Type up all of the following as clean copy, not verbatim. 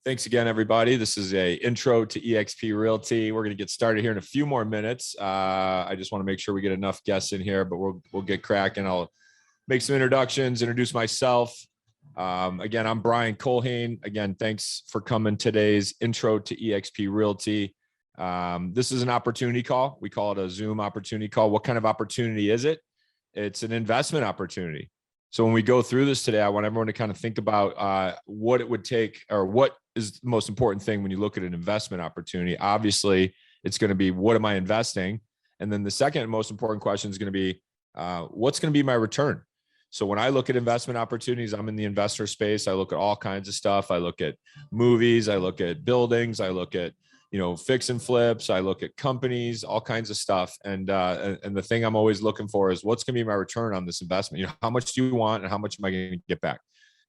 Thanks again, everybody. This is a intro to eXp Realty. We're going to get started here in a few more minutes. I just want to make sure we get enough guests in here, but we'll get cracking. I'll make some introductions, introduce myself. Again, I'm Brian Culhane. Again, thanks for coming today's intro to eXp Realty. This is an opportunity call. We call it a Zoom opportunity call. What kind of opportunity is it? It's an investment opportunity. So when we go through this today, I want everyone to kind of think about what it would take, or what is the most important thing when you look at an investment opportunity. Obviously, it's going to be, what am I investing? And then the second most important question is going to be, what's going to be my return? So when I look at investment opportunities, I'm in the investor space. I look at all kinds of stuff. I look at movies. I look at buildings. I look at fix and flips. I look at companies, all kinds of stuff. And the thing I'm always looking for is, what's going to be my return on this investment? How much do you want and how much am I going to get back?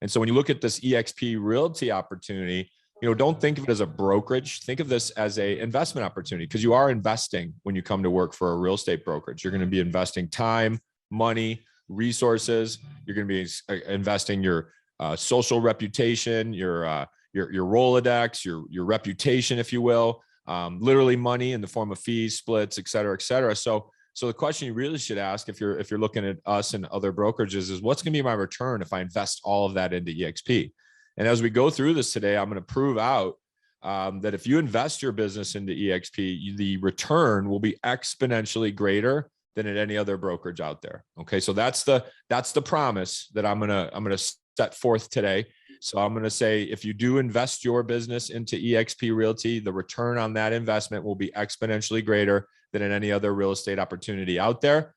And so when you look at this eXp Realty opportunity, don't think of it as a brokerage. Think of this as a investment opportunity, because you are investing when you come to work for a real estate brokerage. You're going to be investing time, money, resources. You're going to be investing your social reputation, your Rolodex, your reputation, if you will, literally money in the form of fees, splits, et cetera, et cetera. So the question you really should ask, if you're looking at us and other brokerages, is, what's going to be my return if I invest all of that into eXp? And as we go through this today, I'm going to prove out that if you invest your business into eXp, the return will be exponentially greater than at any other brokerage out there. Okay, so that's the promise that I'm gonna set forth today. So I'm going to say, if you do invest your business into eXp Realty, the return on that investment will be exponentially greater than in any other real estate opportunity out there.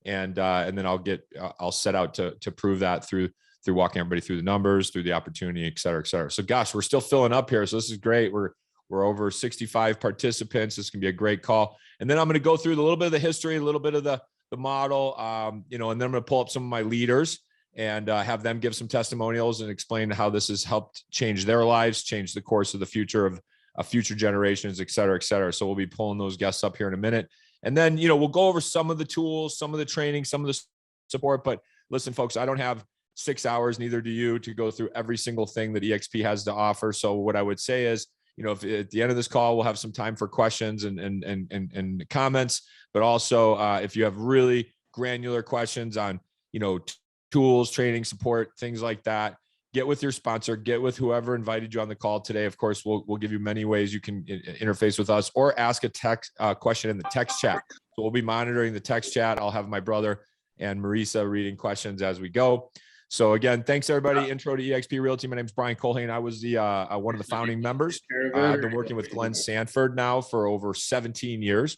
And then I'll set out to prove that through walking everybody through the numbers, through the opportunity, et cetera, et cetera. So gosh, we're still filling up here. So this is great. We're over 65 participants. This can be a great call. And then I'm going to go through a little bit of the history, a little bit of the model, and then I'm going to pull up some of my leaders and have them give some testimonials and explain how this has helped change their lives, change the course of the future of future generations, et cetera, et cetera. So we'll be pulling those guests up here in a minute. And then, we'll go over some of the tools, some of the training, some of the support. But listen, folks, I don't have 6 hours, neither do you, to go through every single thing that eXp has to offer. So what I would say is, if at the end of this call, we'll have some time for questions and comments, but also if you have really granular questions on, tools, training, support, things like that, get with your sponsor, get with whoever invited you on the call today. Of course, we'll give you many ways you can interface with us, or ask a text question in the text chat. So we'll be monitoring the text chat. I'll have my brother and Marisa reading questions as we go. So again, thanks everybody. Intro to eXp Realty. My name is Brian Culhane. I was the one of the founding members. I've been working with Glenn Sanford now for over 17 years.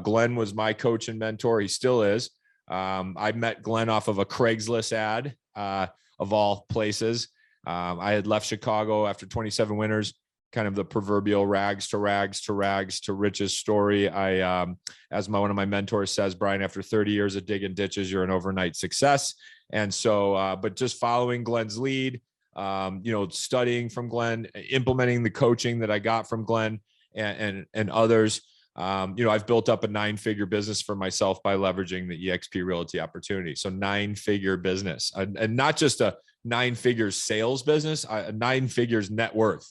Glenn was my coach and mentor. He still is. I met Glenn off of a Craigslist ad, of all places. I had left Chicago after 27 winters, kind of the proverbial rags to rags to rags to riches story. As one of my mentors says, Brian, after 30 years of digging ditches, you're an overnight success. And so, but just following Glenn's lead, studying from Glenn, implementing the coaching that I got from Glenn and others, I've built up a 9-figure business for myself by leveraging the eXp Realty opportunity. So 9-figure business, and not just a 9-figure sales business, a 9 figures net worth.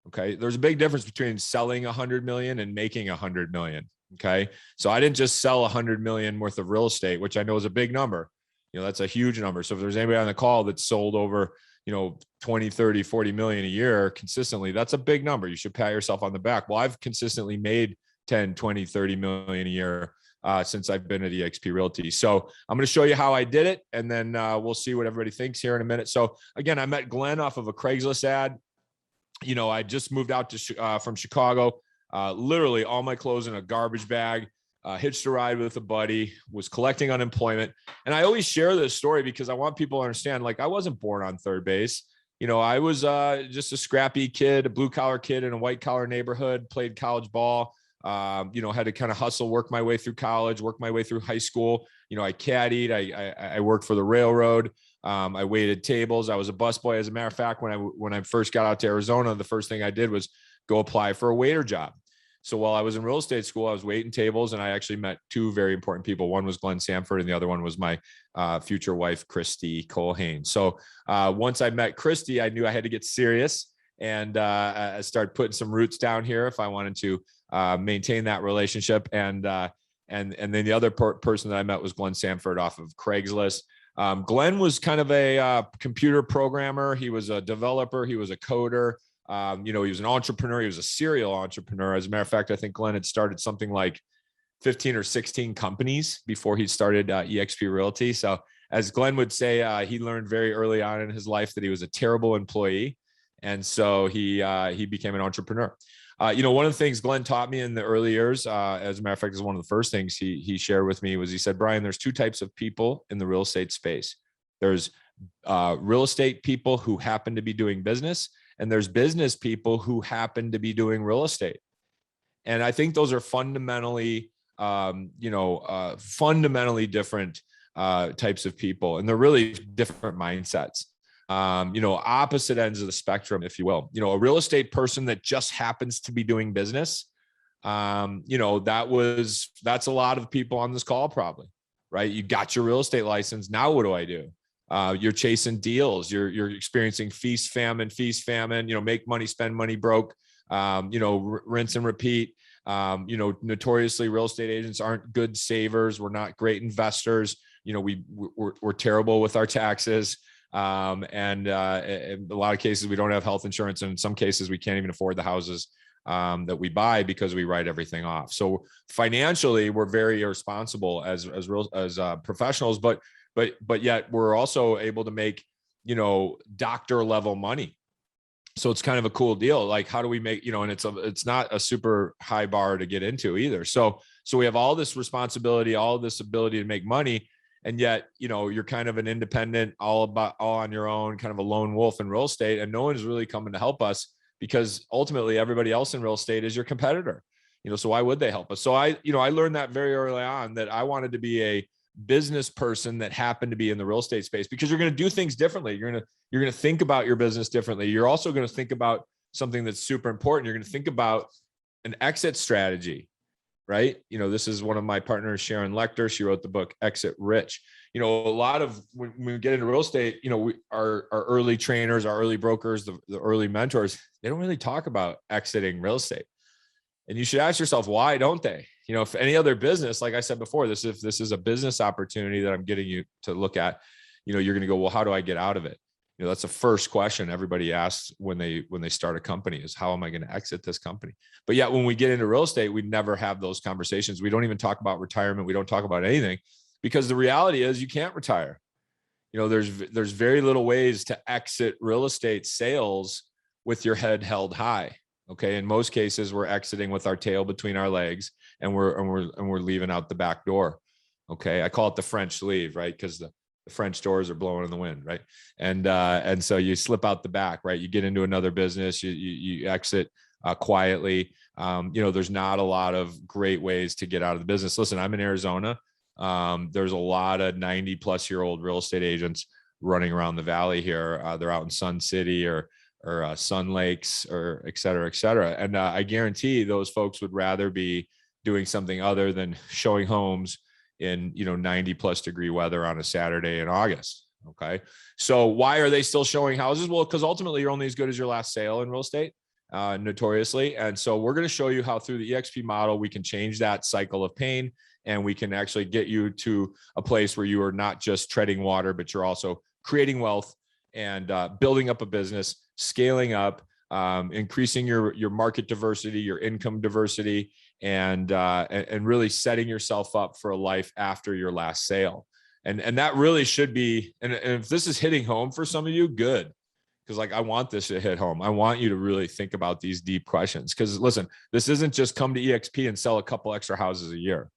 Okay. There's a big difference between selling 100 million and making 100 million. Okay. So I didn't just sell 100 million worth of real estate, which I know is a big number. That's a huge number. So if there's anybody on the call that's sold over, 20, 30, 40 million a year consistently, that's a big number. You should pat yourself on the back. Well, I've consistently made 10, 20, 30 million a year since I've been at eXp Realty. So I'm going to show you how I did it, and then we'll see what everybody thinks here in a minute. So again, I met Glenn off of a Craigslist ad. I just moved out from Chicago, literally all my clothes in a garbage bag, hitched a ride with a buddy, was collecting unemployment. And I always share this story because I want people to understand, I wasn't born on third base. I was just a scrappy kid, a blue collar kid in a white collar neighborhood, played college ball, had to kind of hustle, work my way through college, work my way through high school. I caddied, I worked for the railroad. I waited tables. I was a busboy. As a matter of fact, when I first got out to Arizona, the first thing I did was go apply for a waiter job. So while I was in real estate school, I was waiting tables, and I actually met 2 very important people. One was Glenn Sanford, and the other one was my future wife, Christy Culhane. So once I met Christy, I knew I had to get serious. and start putting some roots down here if I wanted to maintain that relationship. And then the other person that I met was Glenn Sanford off of Craigslist. Glenn was kind of a computer programmer. He was a developer. He was a coder. He was an entrepreneur. He was a serial entrepreneur. As a matter of fact, I think Glenn had started something like 15 or 16 companies before he started eXp Realty. So as Glenn would say, he learned very early on in his life that he was a terrible employee. And so he became an entrepreneur. One of the things Glenn taught me in the early years, as a matter of fact, is one of the first things he shared with me was he said, Brian, there's two types of people in the real estate space. There's real estate people who happen to be doing business, and there's business people who happen to be doing real estate. And I think those are fundamentally, fundamentally different types of people, and they're really different mindsets. Opposite ends of the spectrum, if you will. A real estate person that just happens to be doing business, that's a lot of people on this call probably, right? You got your real estate license. Now what do I do? You're chasing deals. You're experiencing feast, famine, make money, spend money, broke, rinse and repeat. Notoriously real estate agents aren't good savers. We're not great investors. We're terrible with our taxes. And in a lot of cases, we don't have health insurance. And in some cases, we can't even afford the houses that we buy because we write everything off. So financially, we're very irresponsible as professionals, but yet we're also able to make, doctor level money. So it's kind of a cool deal. Like, how do we make, and it's not a super high bar to get into either. So we have all this responsibility, all this ability to make money. And yet, you're kind of an independent, all on your own, kind of a lone wolf in real estate. And no one's really coming to help us because ultimately everybody else in real estate is your competitor, so why would they help us? So I learned that very early on that I wanted to be a business person that happened to be in the real estate space, because you're going to do things differently. You're going to think about your business differently. You're also going to think about something that's super important. You're going to think about an exit strategy. Right. This is one of my partners, Sharon Lecter. She wrote the book Exit Rich. A lot of when we get into real estate, our early trainers, our early brokers, the early mentors, they don't really talk about exiting real estate. And you should ask yourself, why don't they? If any other business, like I said before, if this is a business opportunity that I'm getting you to look at, you're going to go, well, how do I get out of it? That's the first question everybody asks when they start a company is, how am I going to exit this company? But yet when we get into real estate, we never have those conversations. We don't even talk about retirement. We don't talk about anything, because the reality is you can't retire. There's very little ways to exit real estate sales with your head held high. Okay. In most cases, we're exiting with our tail between our legs, and we're leaving out the back door. Okay. I call it the French leave, right? Because the French doors are blowing in the wind, right? And so you slip out the back, right? You get into another business, you exit quietly. There's not a lot of great ways to get out of the business. Listen, I'm in Arizona. There's a lot of 90-plus-year-old real estate agents running around the valley here. They're out in Sun City or Sun Lakes, or et cetera, et cetera. And I guarantee those folks would rather be doing something other than showing homes in 90+ degree weather on a Saturday in August. Okay. So why are they still showing houses? Well, because ultimately you're only as good as your last sale in real estate, notoriously. And so we're going to show you how through the eXp model, we can change that cycle of pain, and we can actually get you to a place where you are not just treading water, but you're also creating wealth and building up a business, scaling up, increasing your market diversity, your income diversity, and really setting yourself up for a life after your last sale. And that really should be, and if this is hitting home for some of you, good. Because I want this to hit home. I want you to really think about these deep questions. Because listen, this isn't just come to eXp and sell a couple extra houses a year.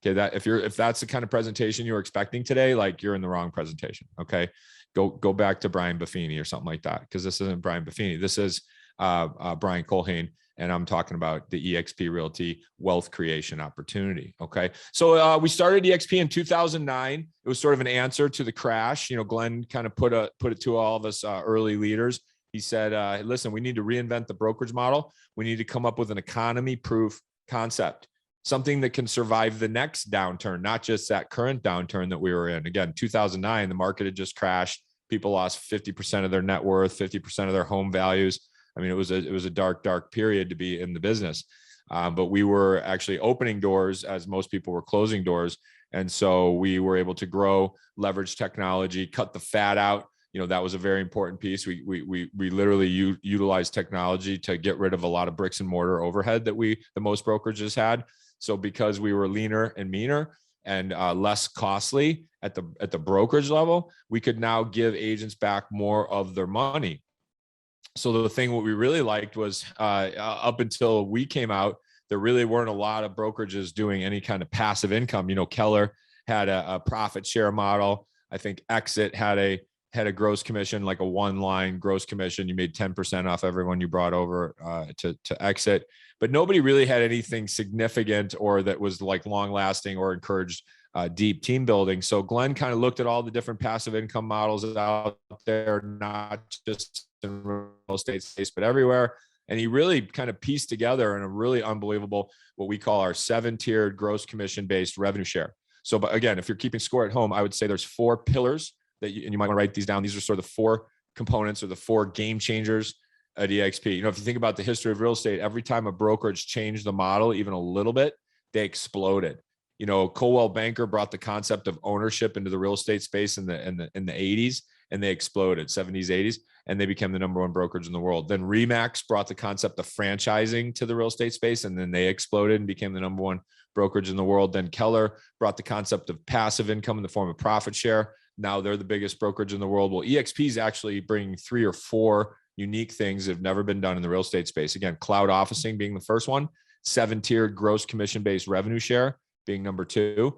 Okay. That if that's the kind of presentation you're expecting today, you're in the wrong presentation. Okay. Go back to Brian Buffini or something like that. Because this isn't Brian Buffini. This is Brian Culhane. And I'm talking about the eXp Realty wealth creation opportunity. Okay. So we started eXp in 2009. It was sort of an answer to the crash. Glenn kind of put it to all of us early leaders. He said, listen, we need to reinvent the brokerage model. We need to come up with an economy proof concept, something that can survive the next downturn, not just that current downturn that we were in. Again, 2009, the market had just crashed. People lost 50% of their net worth, 50% of their home values. I mean, it was a dark period to be in the business. But we were actually opening doors as most people were closing doors. And so we were able to grow, leverage technology, cut the fat out. That was a very important piece. We literally utilized technology to get rid of a lot of bricks and mortar overhead that most brokerages had. So because we were leaner and meaner and less costly at the brokerage level, we could now give agents back more of their money. So the thing what we really liked was up until we came out, there really weren't a lot of brokerages doing any kind of passive income. Keller had a profit share model. I think Exit had a gross commission, like a one-line gross commission. You made 10% off everyone you brought over to Exit, but nobody really had anything significant or that was like long-lasting or encouraged deep team building. So Glenn kind of looked at all the different passive income models out there, not just in real estate space, but everywhere. And he really kind of pieced together in a really unbelievable, what we call our 7-tiered gross commission-based revenue share. So, but again, if you're keeping score at home, I would say there's 4 pillars and you might want to write these down. These are sort of the 4 components or the 4 game changers at EXP. If you think about the history of real estate, every time a brokerage changed the model, even a little bit, they exploded. Coldwell Banker brought the concept of ownership into the real estate space in the 80s, and they exploded, 70s, 80s, and they became the #1 brokerage in the world. Then Remax brought the concept of franchising to the real estate space, and then they exploded and became the #1 brokerage in the world. Then Keller brought the concept of passive income in the form of profit share. Now they're the biggest brokerage in the world. Well, EXP is actually bringing 3 or 4 unique things that have never been done in the real estate space. Again, cloud officing being the first one, 7-tiered gross commission-based revenue share being number 2.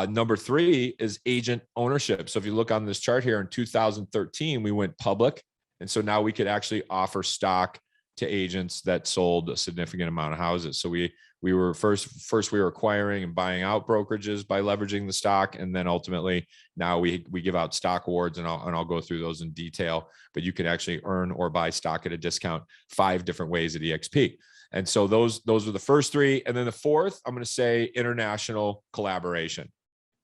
Number 3 is agent ownership. So if you look on this chart here, in 2013, we went public. And so now we could actually offer stock to agents that sold a significant amount of houses. So we were first we were acquiring and buying out brokerages by leveraging the stock. And then ultimately now we give out stock awards, and I'll go through those in detail, but you can actually earn or buy stock at a discount 5 different ways at EXP. And so those are the first 3. And then the 4th, I'm going to say international collaboration,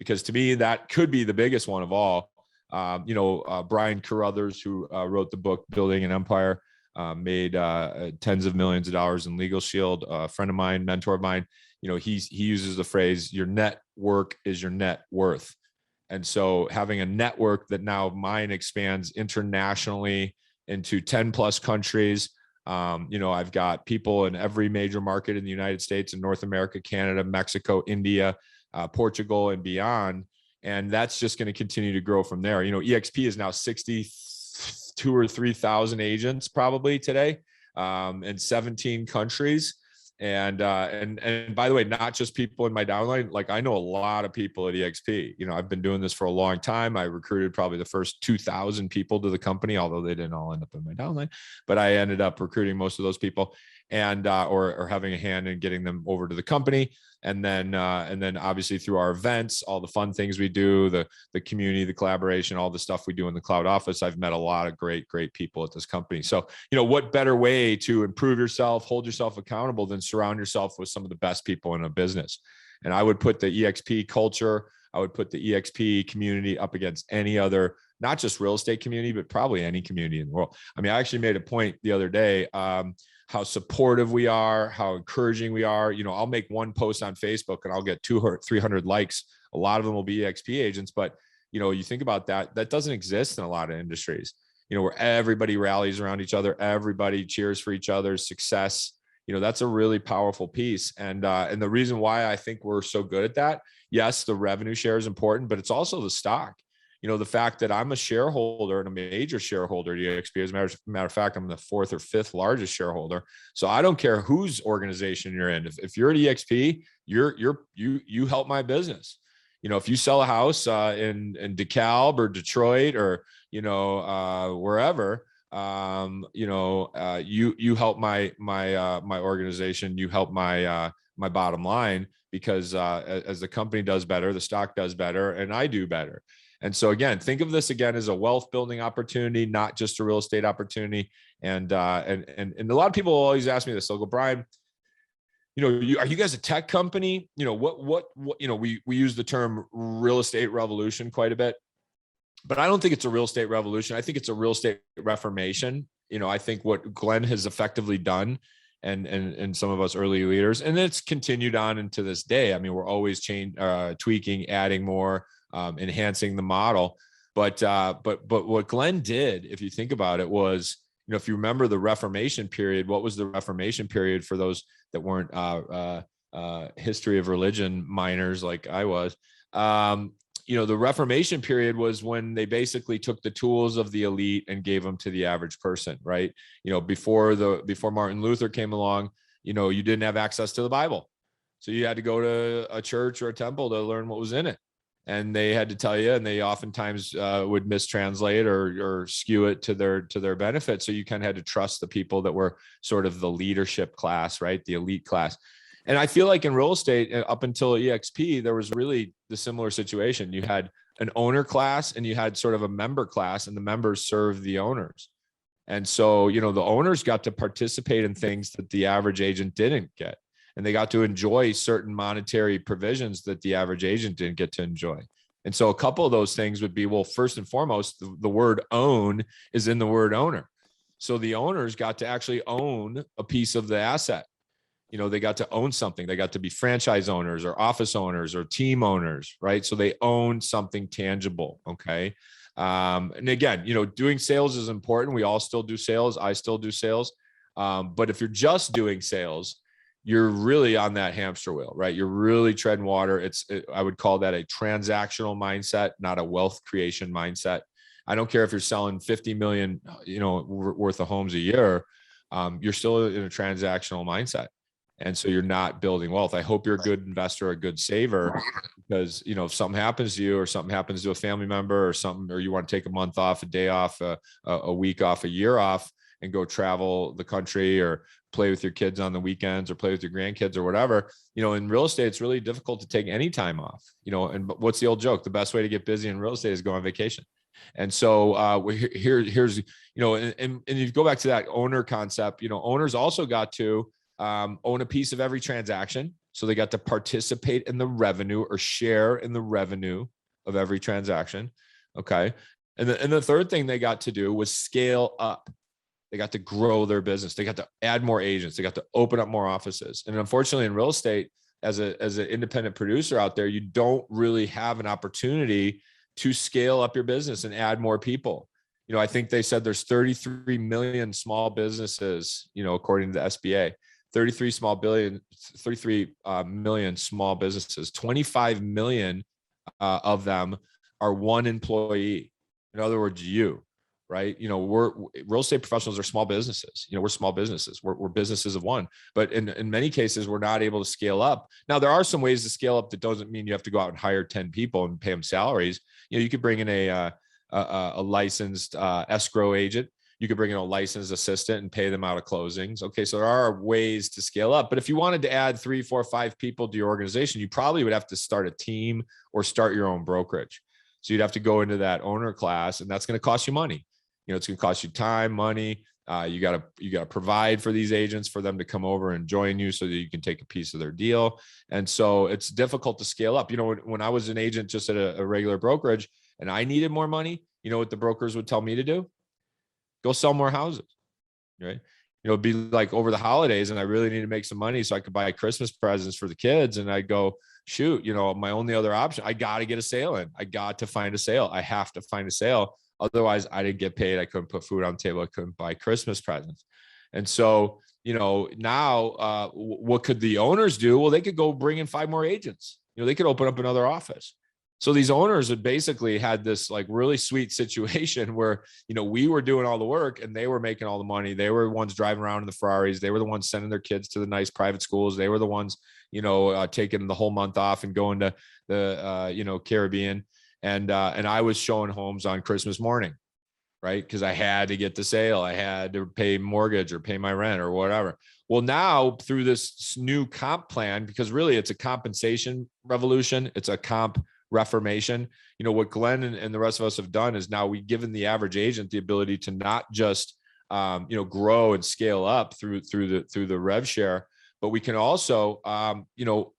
because to me, that could be the biggest one of all. Brian Carruthers, who wrote the book Building an Empire, made tens of millions of dollars in Legal Shield. A friend of mine, mentor of mine, he uses the phrase, your network is your net worth. And so having a network that now mine expands internationally into 10 plus countries. I've got people in every major market in the United States and North America, Canada, Mexico, India, Portugal, and beyond. And that's just going to continue to grow from there. EXP is now 62 or 3,000 agents probably today, in 17 countries. And by the way, not just people in my downline. Like, I know a lot of people at EXP. I've been doing this for a long time. I recruited probably the first 2,000 people to the company, although they didn't all end up in my downline, but I ended up recruiting most of those people, and or having a hand in getting them over to the company. And then obviously through our events, all the fun things we do, the community, the collaboration, all the stuff we do in the cloud office, I've met a lot of great people at this company. So, what better way to improve yourself, hold yourself accountable than surround yourself with some of the best people in a business? And I would put the EXP culture, I would put the EXP community up against any other, not just real estate community, but probably any community in the world. I mean, I actually made a point the other day, how supportive we are, how encouraging we are. I'll make one post on Facebook and I'll get 200, 300 likes. A lot of them will be EXP agents, but you think about that doesn't exist in a lot of industries, where everybody rallies around each other, everybody cheers for each other's success. That's a really powerful piece. And the reason why I think we're so good at that, yes, the revenue share is important, but it's also the stock. The fact that I'm a shareholder and a major shareholder at EXP, as a matter of fact, I'm the 4th or 5th largest shareholder. So I don't care whose organization you're in. If you're at EXP, you help my business. If you sell a house in DeKalb or Detroit or wherever, you help my organization. You help my bottom line, because as the company does better, the stock does better, and I do better. And so again, think of this again as a wealth building opportunity, not just a real estate opportunity. And a lot of people will always ask me this. They'll go, Brian, are you guys a tech company? What we use the term real estate revolution quite a bit, but I don't think it's a real estate revolution. I think it's a real estate reformation. I think what Glenn has effectively done, and some of us early leaders, and it's continued on into this day. I mean, we're always tweaking, adding more, enhancing the model. But what Glenn did, if you think about it, was, if you remember the Reformation period, what was the Reformation period for those that weren't history of religion minors like I was? The Reformation period was when they basically took the tools of the elite and gave them to the average person, right? Before Martin Luther came along, you didn't have access to the Bible. So you had to go to a church or a temple to learn what was in it. And they had to tell you, and they oftentimes would mistranslate or skew it to their benefit. So you kind of had to trust the people that were sort of the leadership class, right? The elite class. And I feel like in real estate, up until EXP, there was really the similar situation. You had an owner class and you had sort of a member class, and the members served the owners. And so, the owners got to participate in things that the average agent didn't get. And they got to enjoy certain monetary provisions that the average agent didn't get to enjoy. And so a couple of those things would be, well, first and foremost, the word own is in the word owner. So the owners got to actually own a piece of the asset. They got to own something. They got to be franchise owners or office owners or team owners, right? So they own something tangible. Okay. And again, doing sales is important. We all still do sales. I still do sales. But if you're just doing sales, you're really on that hamster wheel, right? You're really treading water. I would call that a transactional mindset, not a wealth creation mindset. I don't care if you're selling 50 million, worth of homes a year. You're still in a transactional mindset. And so you're not building wealth. I hope you're a good investor, a good saver, because, if something happens to you or something happens to a family member or you want to take a month off, a day off, a week off, a year off, and go travel the country or play with your kids on the weekends or play with your grandkids or whatever, in real estate, it's really difficult to take any time off, and what's the old joke? The best way to get busy in real estate is go on vacation. And so here's, and you go back to that owner concept, owners also got to own a piece of every transaction. So they got to participate in the revenue or share in the revenue of every transaction. Okay. And the third thing they got to do was scale up. They got to grow their business. They got to add more agents. They got to open up more offices. And unfortunately, in real estate, as an independent producer out there, you don't really have an opportunity to scale up your business and add more people. I think they said there's 33 million small businesses, according to the SBA, 33 million small businesses. 25 million of them are one employee. In other words, right? We're real estate professionals are small businesses. We're small businesses. We're businesses of one. But in many cases, we're not able to scale up. Now, there are some ways to scale up that doesn't mean you have to go out and hire 10 people and pay them salaries. You could bring in a licensed escrow agent. You could bring in a licensed assistant and pay them out of closings. Okay, so there are ways to scale up. But if you wanted to add 3, 4, 5 people to your organization, you probably would have to start a team or start your own brokerage. So you'd have to go into that owner class, and that's going to cost you money. It's going to cost you time, money. You got to provide for these agents for them to come over and join you so that you can take a piece of their deal. And so it's difficult to scale up. When I was an agent just at a regular brokerage and I needed more money, what the brokers would tell me to do? Go sell more houses, right? It'd be like over the holidays and I really need to make some money so I could buy Christmas presents for the kids. And I'd go, shoot, my only other option, I got to get a sale in. I got to find a sale. I have to find a sale. Otherwise, I didn't get paid. I couldn't put food on the table. I couldn't buy Christmas presents. And so, now what could the owners do? Well, they could go bring in 5 more agents. They could open up another office. So these owners had basically had this like really sweet situation where, we were doing all the work and they were making all the money. They were the ones driving around in the Ferraris. They were the ones sending their kids to the nice private schools. They were the ones, taking the whole month off and going to the, Caribbean. And I was showing homes on Christmas morning, right? Because I had to get the sale. I had to pay mortgage or pay my rent or whatever. Well, now through this new comp plan, because really it's a compensation revolution, it's a comp reformation. What Glenn and the rest of us have done is now we've given the average agent the ability to not just grow and scale up through the rev share, but we can also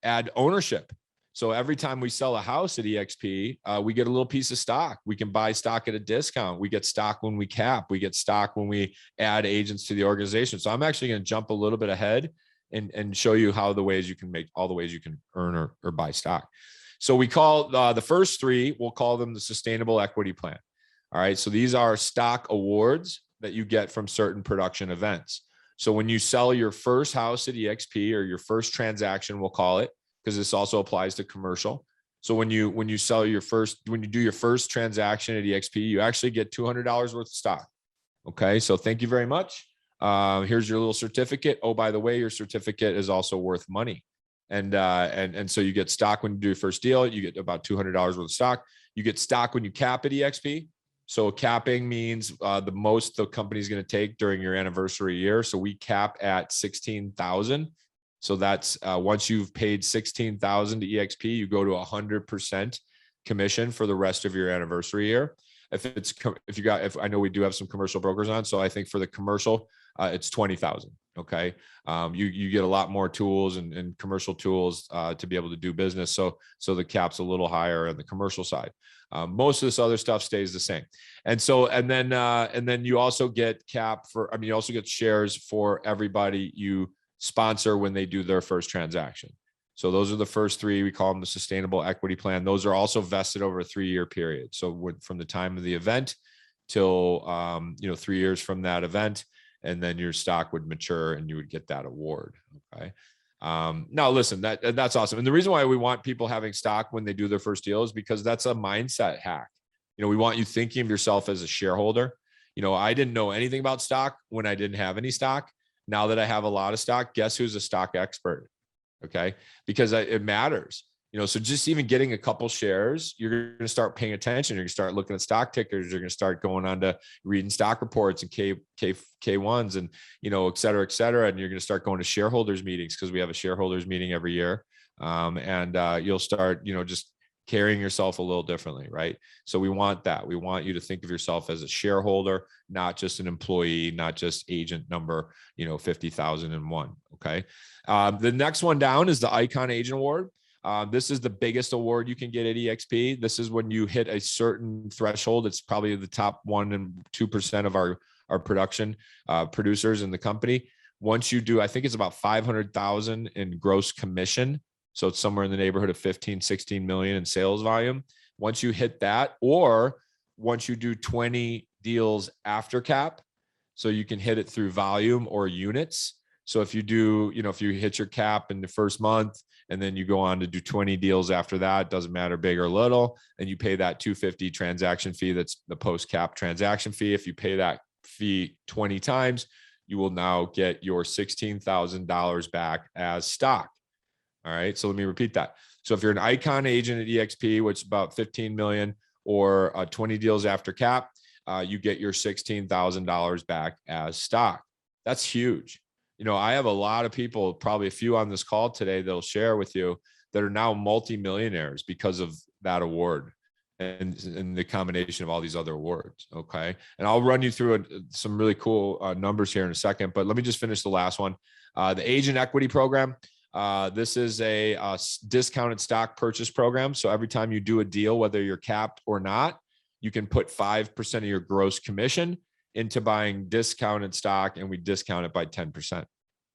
add ownership. So every time we sell a house at EXP, we get a little piece of stock. We can buy stock at a discount. We get stock when we cap. We get stock when we add agents to the organization. So I'm actually going to jump a little bit ahead and show you how the ways you can make all the ways you can earn or buy stock. So we call the first three, we'll call them the sustainable equity plan. All right. So these are stock awards that you get from certain production events. So when you sell your first house at EXP, or your first transaction, we'll call it, because this also applies to commercial. So when you do your first transaction at EXP, you actually get $200 worth of stock. Okay. So thank you very much. Here's your little certificate. Oh, by the way, your certificate is also worth money. And so you get stock when you do your first deal. You get about $200 worth of stock. You get stock when you cap at EXP. So capping means the most the company's going to take during your anniversary year. So we cap at 16,000. So that's once you've paid 16,000 to EXP, you go to 100% commission for the rest of your anniversary year. If I know we do have some commercial brokers on, so I think for the commercial, it's 20,000. Okay. You get a lot more tools and commercial tools to be able to do business. So the cap's a little higher on the commercial side. Most of this other stuff stays the same. And then you also get you also get shares for everybody you sponsor when they do their first transaction. So those are the first three. We call them the sustainable equity plan. Those are also vested over a 3-year period. So from the time of the event till 3 years from that event, and then your stock would mature and you would get that award. Okay. Now listen, that's awesome. And the reason why we want people having stock when they do their first deal is because that's a mindset hack. We want you thinking of yourself as a shareholder. I didn't know anything about stock when I didn't have any stock. Now that I have a lot of stock, guess who's a stock expert? Okay. Because it matters. So just even getting a couple shares, you're going to start paying attention. You're going to start looking at stock tickers. You're going to start going on to reading stock reports and K1s and, et cetera, et cetera. And you're going to start going to shareholders meetings, because we have a shareholders meeting every year. You'll start, just carrying yourself a little differently. Right. So we want that. We want you to think of yourself as a shareholder, not just an employee, not just agent number, 50,001. Okay. The next one down is the Icon Agent Award. This is the biggest award you can get at EXP. This is when you hit a certain threshold. It's probably the top 1% and 2% of our production producers in the company. Once you do, I think it's about 500,000 in gross commission. So it's somewhere in the neighborhood of 15, 16 million in sales volume. Once you hit that, or once you do 20 deals after cap, so you can hit it through volume or units. So if you do, if you hit your cap in the first month, and then you go on to do 20 deals after that, doesn't matter big or little, and you pay that $250 transaction fee. That's the post cap transaction fee. If you pay that fee 20 times, you will now get your $16,000 back as stock. All right. So let me repeat that. So if you're an Icon agent at EXP, which is about 15 million, or 20 deals after cap, you get your $16,000 back as stock. That's huge. I have a lot of people, probably a few on this call today, that'll share with you, that are now multimillionaires because of that award and the combination of all these other awards. Okay. And I'll run you through some really cool numbers here in a second, but let me just finish the last one. The Agent Equity Program. This is a discounted stock purchase program. So every time you do a deal, whether you're capped or not, you can put 5% of your gross commission into buying discounted stock, and we discount it by 10%.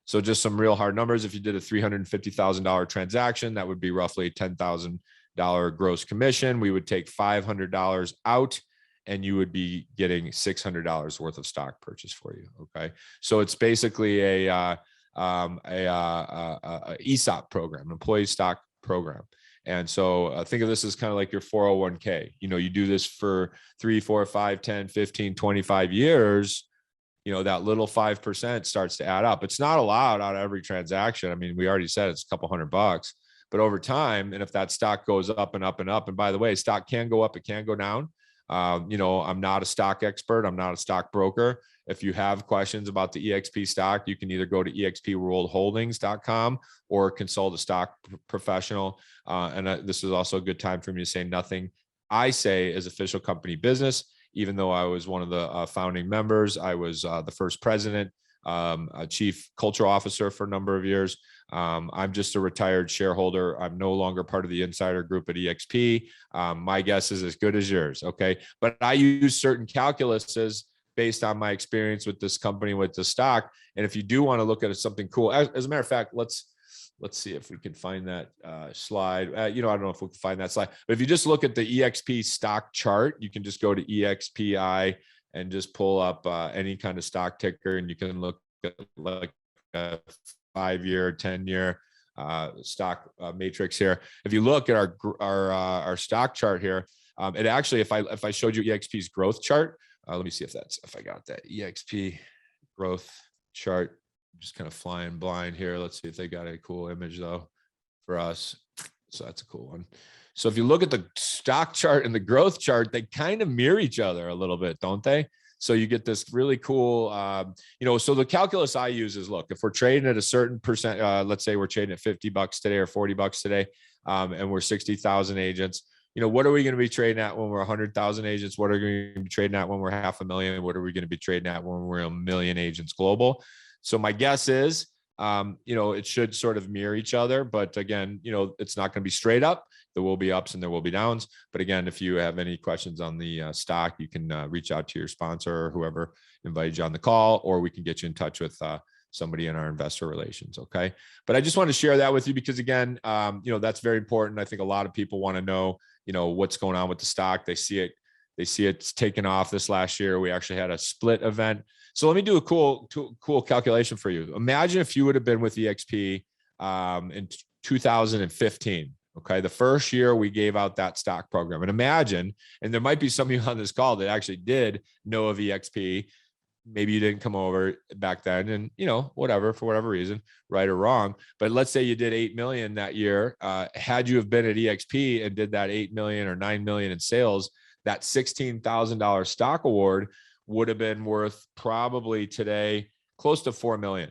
So just some real hard numbers. If you did a $350,000 transaction, that would be roughly $10,000 gross commission. We would take $500 out, and you would be getting $600 worth of stock purchase for you. Okay. So it's basically a ESOP program, employee stock program. And so think of this as kind of like your 401k. You do this for 3, 4, 5, 10, 15, 25 years, that little 5% starts to add up. It's not a lot out of every transaction. I mean, we already said it's a couple $100, but over time, and if that stock goes up and up and up, and by the way, stock can go up, it can go down. I'm not a stock expert. I'm not a stock broker. If you have questions about the EXP stock, you can either go to expworldholdings.com or consult a stock professional. This is also a good time for me to say nothing I say is official company business. Even though I was one of the founding members, I was the first president. a chief cultural officer for a number of years. I'm just a retired shareholder. I'm no longer part of the insider group at EXP. My guess is as good as yours. Okay. But I use certain calculuses based on my experience with this company, with the stock. And if you do want to look at something cool, as a matter of fact, let's see if we can find that slide. I don't know if we can find that slide, but if you just look at the EXP stock chart, you can just go to EXPI and just pull up any kind of stock ticker, and you can look at like a 5-year, 10-year stock matrix here. If you look at our stock chart here, it actually, if I showed you EXP's growth chart, let me see if I got that EXP growth chart. Just kind of flying blind here. Let's see if they got a cool image though for us. So that's a cool one. So if you look at the stock chart and the growth chart, they kind of mirror each other a little bit, don't they? So you get this really cool, so the calculus I use is, look, if we're trading at a certain percent, let's say we're trading at $50 today or $40 today, and we're 60,000 agents, what are we going to be trading at when we're 100,000 agents? What are we going to be trading at when we're 500,000? What are we going to be trading at when we're 1 million agents global? So my guess is, it should sort of mirror each other, but again, it's not going to be straight up. There will be ups and there will be downs. But again, if you have any questions on the stock, you can reach out to your sponsor or whoever invited you on the call, or we can get you in touch with somebody in our investor relations. Okay. But I just want to share that with you because again, that's very important. I think a lot of people want to know, what's going on with the stock. They see it's taken off this last year. We actually had a split event. So let me do a cool calculation for you. Imagine if you would have been with EXP in 2015. Okay. The first year we gave out that stock program, and imagine, and there might be some of you on this call that actually did know of EXP. Maybe you didn't come over back then and, whatever, for whatever reason, right or wrong. But let's say you did 8 million that year. Had you have been at EXP and did that 8 million or 9 million in sales, that $16,000 stock award would have been worth probably today close to 4 million.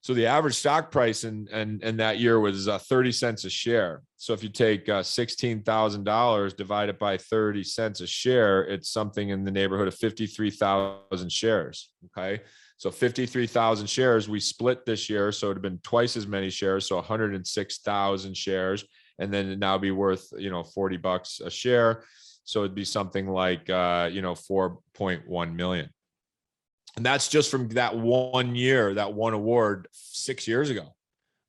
So the average stock price in that year was 30 cents a share. So if you take $16,000 divided by 30 cents a share, it's something in the neighborhood of 53,000 shares. Okay. So 53,000 shares we split this year. So it'd have been twice as many shares. So 106,000 shares, and then it'd now be worth, $40 a share. So it'd be something like, 4.1 million. And that's just from that 1 year, that one award 6 years ago,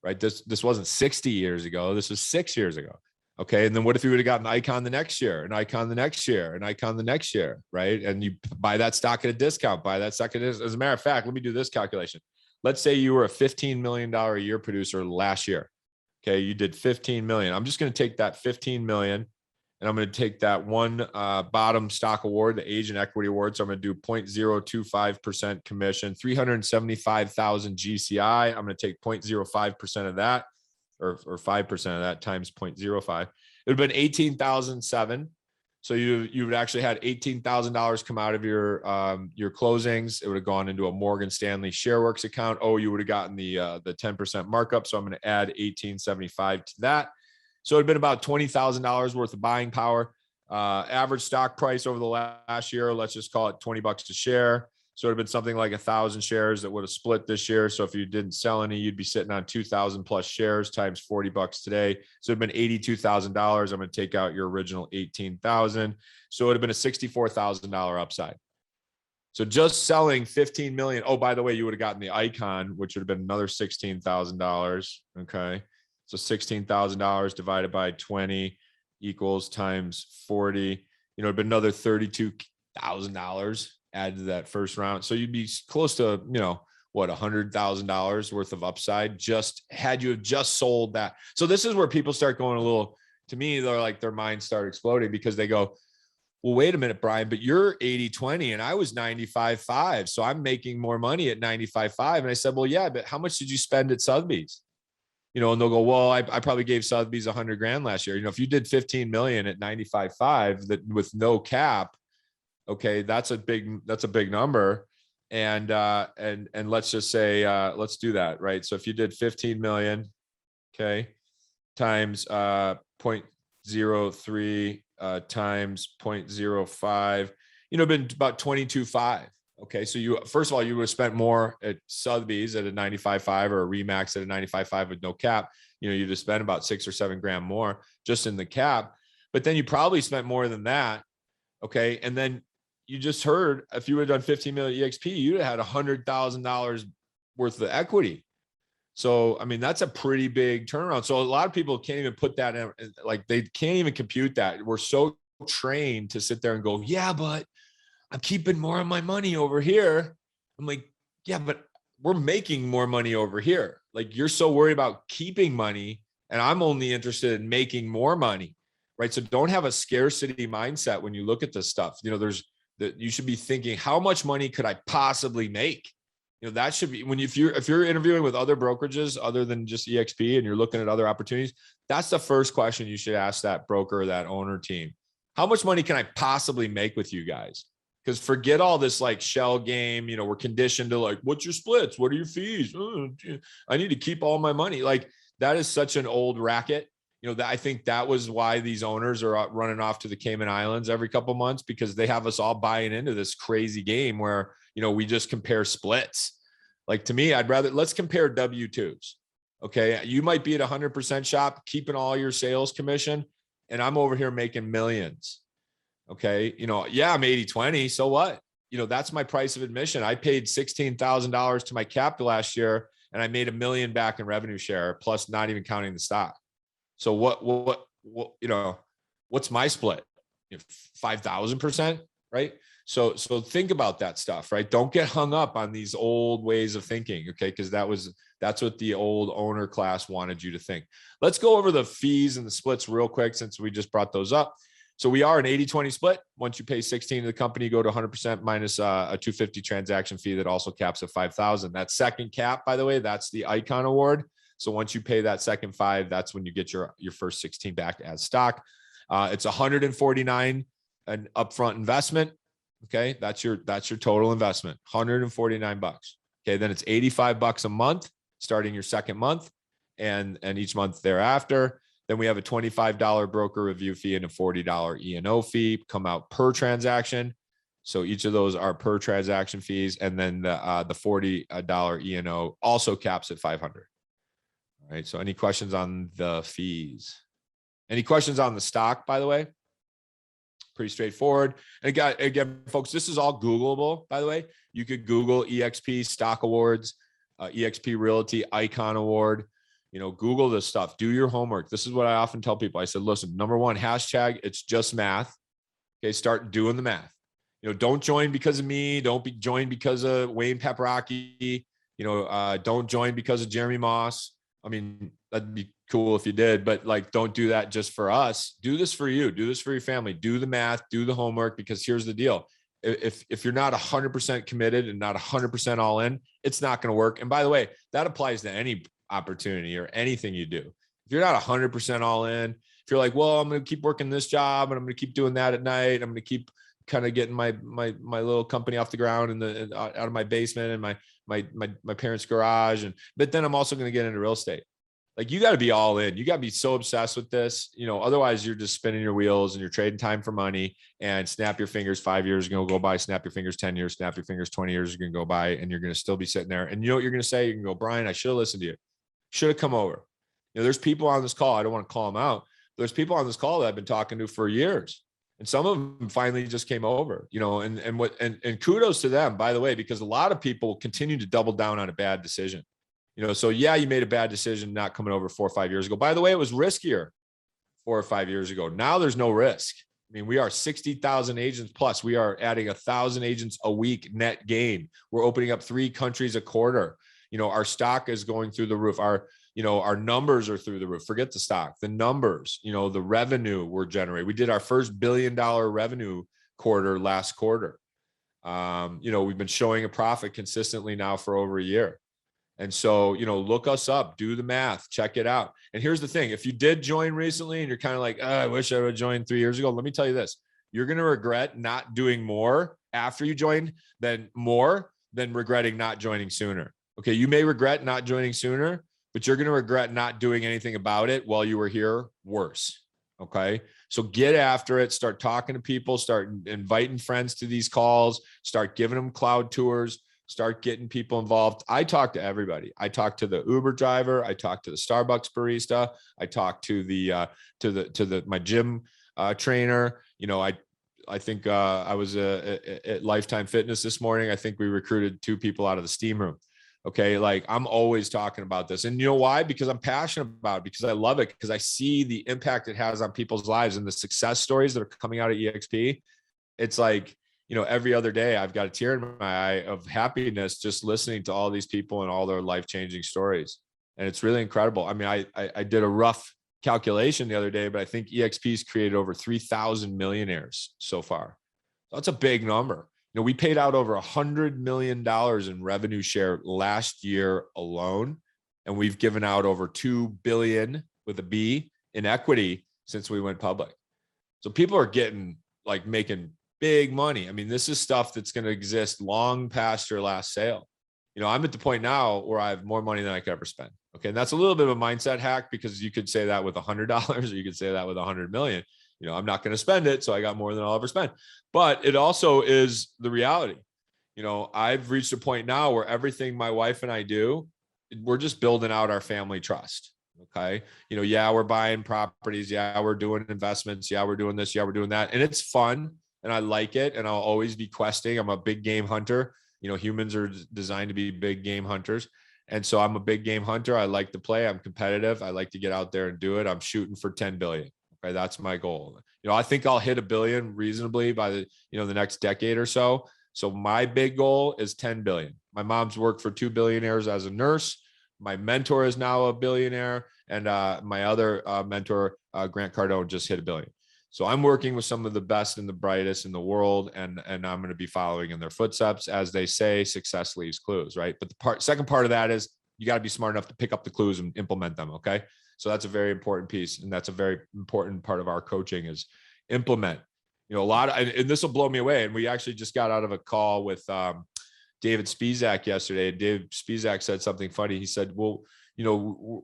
right? This wasn't 60 years ago. This was 6 years ago. Okay. And then what if you would have gotten an icon the next year, an icon the next year, an icon the next year, right? And you buy that stock at a discount, buy that stock at a discount. As a matter of fact, let me do this calculation. Let's say you were a $15 million a year producer last year. Okay. You did 15 million. I'm just going to take that 15 million. And I'm going to take that one bottom stock award, the Agent Equity Award. So I'm going to do 0.025% commission, 375,000 GCI. I'm going to take 0.05% of that, or 5% of that times 0.05. It would have been 18,007. So you would actually had $18,000 come out of your closings. It would have gone into a Morgan Stanley ShareWorks account. Oh, you would have gotten the 10% markup. So I'm going to add 1875 to that. So it'd been about $20,000 worth of buying power. Average stock price over the last year, let's just call it $20 a share. So it'd been something like 1,000 shares that would have split this year. So if you didn't sell any, you'd be sitting on 2,000 plus shares times $40 today. So it'd been $82,000. I'm going to take out your original 18,000. So it would have been a $64,000 upside. So just selling 15 million. Oh, by the way, you would have gotten the icon, which would have been another $16,000. Okay. So $16,000 divided by 20 equals times 40, it'd been another $32,000 added to that first round. So you'd be close to, $100,000 worth of upside just had you have just sold that. So this is where people start going a little, to me, they're like, their minds start exploding because they go, well, wait a minute, Brian, but you're 80-20 and I was 95-5. So I'm making more money at 95-5. And I said, well, yeah, but how much did you spend at Sotheby's? And they'll go, well, I probably gave Sotheby's $100,000 last year. If you did 15 million at 95.5 that with no cap, okay, that's a big number. And let's just say, let's do that. Right. So if you did 15 million, okay, times 0.03 times 0.05, been about 22.5. Okay. So you, first of all, you would have spent more at Sotheby's at a 95.5 or a Remax at a 95.5 with no cap. You'd have spent about $6 or $7 more just in the cap, but then you probably spent more than that. Okay. And then you just heard, if you would have done 15 million EXP, you'd have had $100,000 worth of equity. So, I mean, that's a pretty big turnaround. So a lot of people can't even put that in, like they can't even compute that. We're so trained to sit there and go, yeah, but I'm keeping more of my money over here. I'm like, yeah, but we're making more money over here. Like you're so worried about keeping money and I'm only interested in making more money. Right. So don't have a scarcity mindset when you look at this stuff. There's that you should be thinking, how much money could I possibly make? That should be when if you're interviewing with other brokerages other than just EXP and you're looking at other opportunities, that's the first question you should ask that broker or that owner team. How much money can I possibly make with you guys? Because forget all this like shell game. We're conditioned to like, what's your splits? What are your fees? Oh, I need to keep all my money. Like that is such an old racket. That I think that was why these owners are running off to the Cayman Islands every couple of months, because they have us all buying into this crazy game where, we just compare splits. Like to me, let's compare W-2s. Okay. You might be at 100% shop, keeping all your sales commission. And I'm over here making millions. Okay. Yeah, I'm 80-20. So what? That's my price of admission. I paid $16,000 to my cap last year and I made $1 million back in revenue share, plus not even counting the stock. So what's my split? 5,000%, right? So think about that stuff, right? Don't get hung up on these old ways of thinking, okay? Because that's what the old owner class wanted you to think. Let's go over the fees and the splits real quick since we just brought those up. So we are an 80-20 split. Once you pay 16 to the company, you go to 100% minus a 250 transaction fee that also caps at 5,000. That second cap, by the way, that's the Icon Award. So once you pay that second 5, that's when you get your first 16 back as stock. It's 149 an upfront investment. Okay, that's your total investment, $149. Okay, then it's $85 a month starting your second month, and each month thereafter. Then we have a $25 broker review fee and a $40 E&O fee come out per transaction. So each of those are per transaction fees, and then the $40 E&O also caps at 500. All right. So any questions on the fees? Any questions on the stock, by the way? Pretty straightforward. And again, folks, this is all Googleable, by the way. You could Google EXP stock awards, EXP Realty Icon Award. Google this stuff. Do your homework. This is what I often tell people. I said, listen, number one, hashtag, it's just math. Okay. Start doing the math. Don't join because of me. Don't join because of Wayne Paprocki. Don't join because of Jeremy Moss. I mean, that'd be cool if you did, but like, don't do that just for us. Do this for you. Do this for your family. Do the math, do the homework, because here's the deal. If you're not 100% committed and not 100% all in, it's not going to work. And by the way, that applies to any opportunity or anything you do. If you're not 100% all in, if you're like, well, I'm going to keep working this job and I'm going to keep doing that at night, I'm going to keep kind of getting my little company off the ground and out of my basement and my parents' garage. But then I'm also going to get into real estate. Like, you got to be all in. You got to be so obsessed with this, otherwise you're just spinning your wheels and you're trading time for money, and snap your fingers. 5 years are going to go by, snap your fingers. 10 years, snap your fingers. 20 years are going to go by, and you're going to still be sitting there. And you know what you're going to say? You can go, Brian, I should have listened to you. Should have come over. There's people on this call. I don't want to call them out. There's people on this call that I've been talking to for years. And some of them finally just came over, and kudos to them, by the way, because a lot of people continue to double down on a bad decision. So yeah, you made a bad decision not coming over 4 or 5 years ago. By the way, it was riskier 4 or 5 years ago. Now there's no risk. I mean, we are 60,000 agents plus. We are adding 1,000 agents a week net gain. We're opening up 3 countries a quarter. Our stock is going through the roof. Our numbers are through the roof. Forget the stock, the numbers, the revenue we're generating. We did our first $1 billion revenue quarter last quarter. We've been showing a profit consistently now for over a year. And so, look us up, do the math, check it out. And here's the thing. If you did join recently and you're kind of like, oh, I wish I would have joined 3 years ago. Let me tell you this. You're going to regret not doing more after you joined than regretting not joining sooner. Okay. You may regret not joining sooner, but you're going to regret not doing anything about it while you were here worse. Okay. So get after it, start talking to people, start inviting friends to these calls, start giving them cloud tours, start getting people involved. I talk to everybody. I talk to the Uber driver. I talk to the Starbucks barista. I talk to my gym trainer. I think I was at Lifetime Fitness this morning. I think we recruited 2 people out of the steam room. Okay. Like, I'm always talking about this. And you know why? Because I'm passionate about it, because I love it, because I see the impact it has on people's lives and the success stories that are coming out of EXP. It's like, every other day I've got a tear in my eye of happiness just listening to all these people and all their life-changing stories. And it's really incredible. I mean, I did a rough calculation the other day, but I think EXP's created over 3,000 millionaires so far. That's a big number. We paid out over $100 million in revenue share last year alone. And we've given out over 2 billion with a B in equity since we went public. So people are making big money. I mean, this is stuff that's going to exist long past your last sale. I'm at the point now where I have more money than I could ever spend. Okay. And that's a little bit of a mindset hack, because you could say that with $100 or you could say that with 100 million. I'm not going to spend it, so I got more than I'll ever spend. But it also is the reality. I've reached a point now where everything my wife and I do, we're just building out our family trust. Okay. Yeah, we're buying properties. Yeah, we're doing investments. Yeah, we're doing this. Yeah, we're doing that. And it's fun and I like it. And I'll always be questing. I'm a big game hunter. Humans are designed to be big game hunters. And so I'm a big game hunter. I like to play. I'm competitive. I like to get out there and do it. I'm shooting for 10 billion. Okay. That's my goal. I think I'll hit $1 billion reasonably by the next decade or so. So my big goal is 10 billion. My mom's worked for 2 billionaires as a nurse. My mentor is now a billionaire. And my other mentor, Grant Cardone, just hit $1 billion. So I'm working with some of the best and the brightest in the world. And I'm going to be following in their footsteps. As they say, success leaves clues, right? But the second part of that is you got to be smart enough to pick up the clues and implement them. Okay. So that's a very important piece. And that's a very important part of our coaching is implement. And this will blow me away. And we actually just got out of a call with David Spizak yesterday. David Spizak said something funny. He said, well,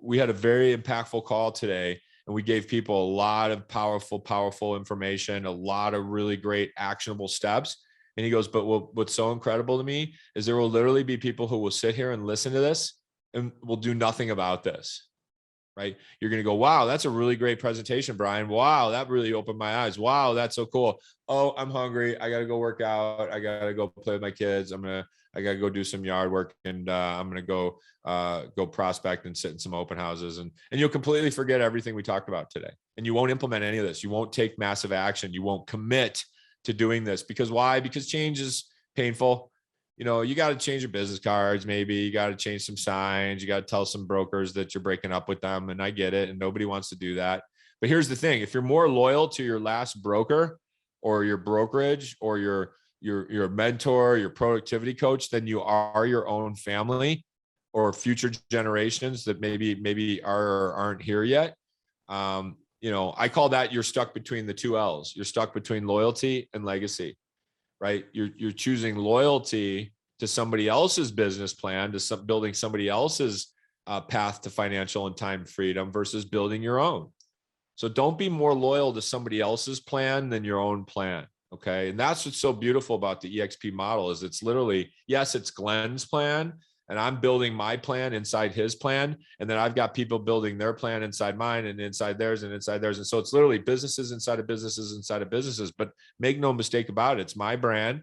we had a very impactful call today, and we gave people a lot of powerful information, a lot of really great actionable steps. And he goes, but what's so incredible to me is there will literally be people who will sit here and listen to this and will do nothing about this. Right? You're going to go, wow, that's a really great presentation, Brian. Wow, that really opened my eyes. Wow, that's so cool. Oh, I'm hungry. I got to go work out. I got to go play with my kids. I got to go do some yard work, and I'm going to go prospect and sit in some open houses. And you'll completely forget everything we talked about today. And you won't implement any of this. You won't take massive action. You won't commit to doing this. Because why? Because change is painful. You got to change your business cards. Maybe you got to change some signs. You got to tell some brokers that you're breaking up with them. And I get it. And nobody wants to do that. But here's the thing. If you're more loyal to your last broker or your brokerage or your mentor, your productivity coach, than you are your own family or future generations that maybe are or aren't here yet. I call that you're stuck between the 2 L's. You're stuck between loyalty and legacy. Right? You're choosing loyalty to somebody else's business plan, to building somebody else's path to financial and time freedom versus building your own. So don't be more loyal to somebody else's plan than your own plan. Okay. And that's what's so beautiful about the EXP model is it's literally, yes, it's Glenn's plan, and I'm building my plan inside his plan. And then I've got people building their plan inside mine and inside theirs and inside theirs. And so it's literally businesses inside of businesses inside of businesses, but make no mistake about it. It's my brand.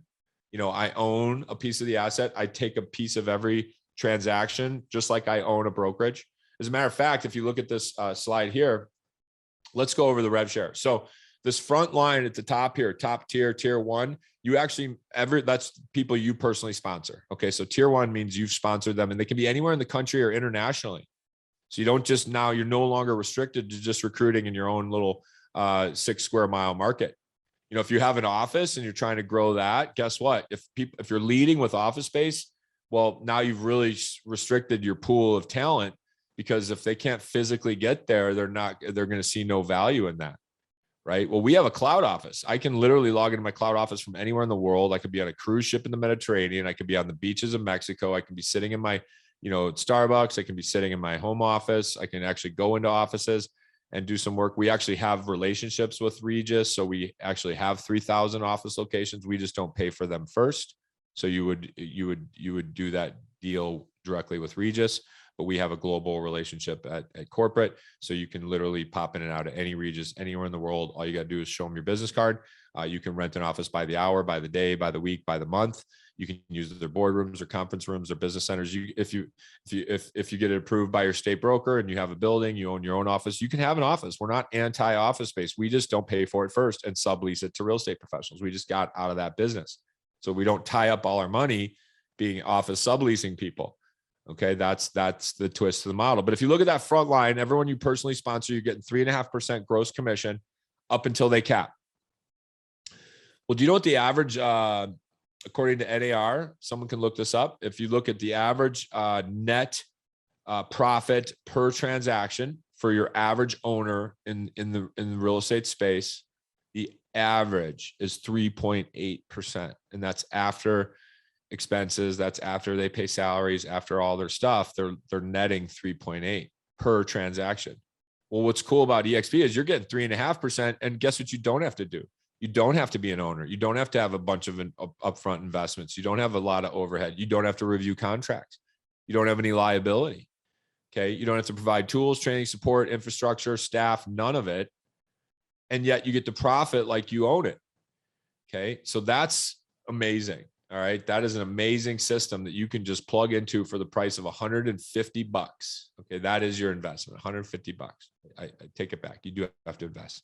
I own a piece of the asset. I take a piece of every transaction, just like I own a brokerage. As a matter of fact, if you look at this slide here, let's go over the rev share. So this front line at the top here, top tier, tier 1, that's people you personally sponsor. Okay. So tier 1 means you've sponsored them, and they can be anywhere in the country or internationally. So you don't just you're no longer restricted to just recruiting in your own little 6 square mile market. If you have an office and you're trying to grow that, guess what? If you're leading with office space, well, now you've really restricted your pool of talent, because if they can't physically get there, they're going to see no value in that. Right. Well, we have a cloud office. I can literally log into my cloud office from anywhere in the world. I could be on a cruise ship in the Mediterranean. I could be on the beaches of Mexico. I can be sitting in my, Starbucks. I can be sitting in my home office. I can actually go into offices. and do some work. We actually have relationships with Regus. So we actually have 3,000 office locations. We just don't pay for them first. So you would do that deal directly with Regus, but we have a global relationship at corporate. So you can literally pop in and out of any Regus anywhere in the world. All you got to do is show them your business card. You can rent an office by the hour, by the day, by the week, by the month. You can use their boardrooms or conference rooms or business centers. If you get it approved by your state broker and you have a building, you own your own office, you can have an office. We're not anti-office space. We just don't pay for it first and sublease it to real estate professionals. We just got out of that business. So we don't tie up all our money being office subleasing people. Okay. That's the twist to the model. But if you look at that front line, everyone you personally sponsor, you're getting 3.5% gross commission up until they cap. Well, do you know what the average, according to NAR, someone can look this up. If you look at the average net profit per transaction for your average owner in the real estate space, the average is 3.8%. And that's after expenses. That's after they pay salaries, after all their stuff, they're netting 3.8 per transaction. Well, what's cool about EXP is you're getting 3.5%. And guess what you don't have to do? You don't have to be an owner. You don't have to have a bunch of upfront investments. You don't have a lot of overhead. You don't have to review contracts. You don't have any liability. Okay. You don't have to provide tools, training, support, infrastructure, staff, none of it. And yet you get to profit like you own it. Okay. So that's amazing. All right. That is an amazing system that you can just plug into for the price of $150. Okay. That is your investment, $150. I take it back. You do have to invest.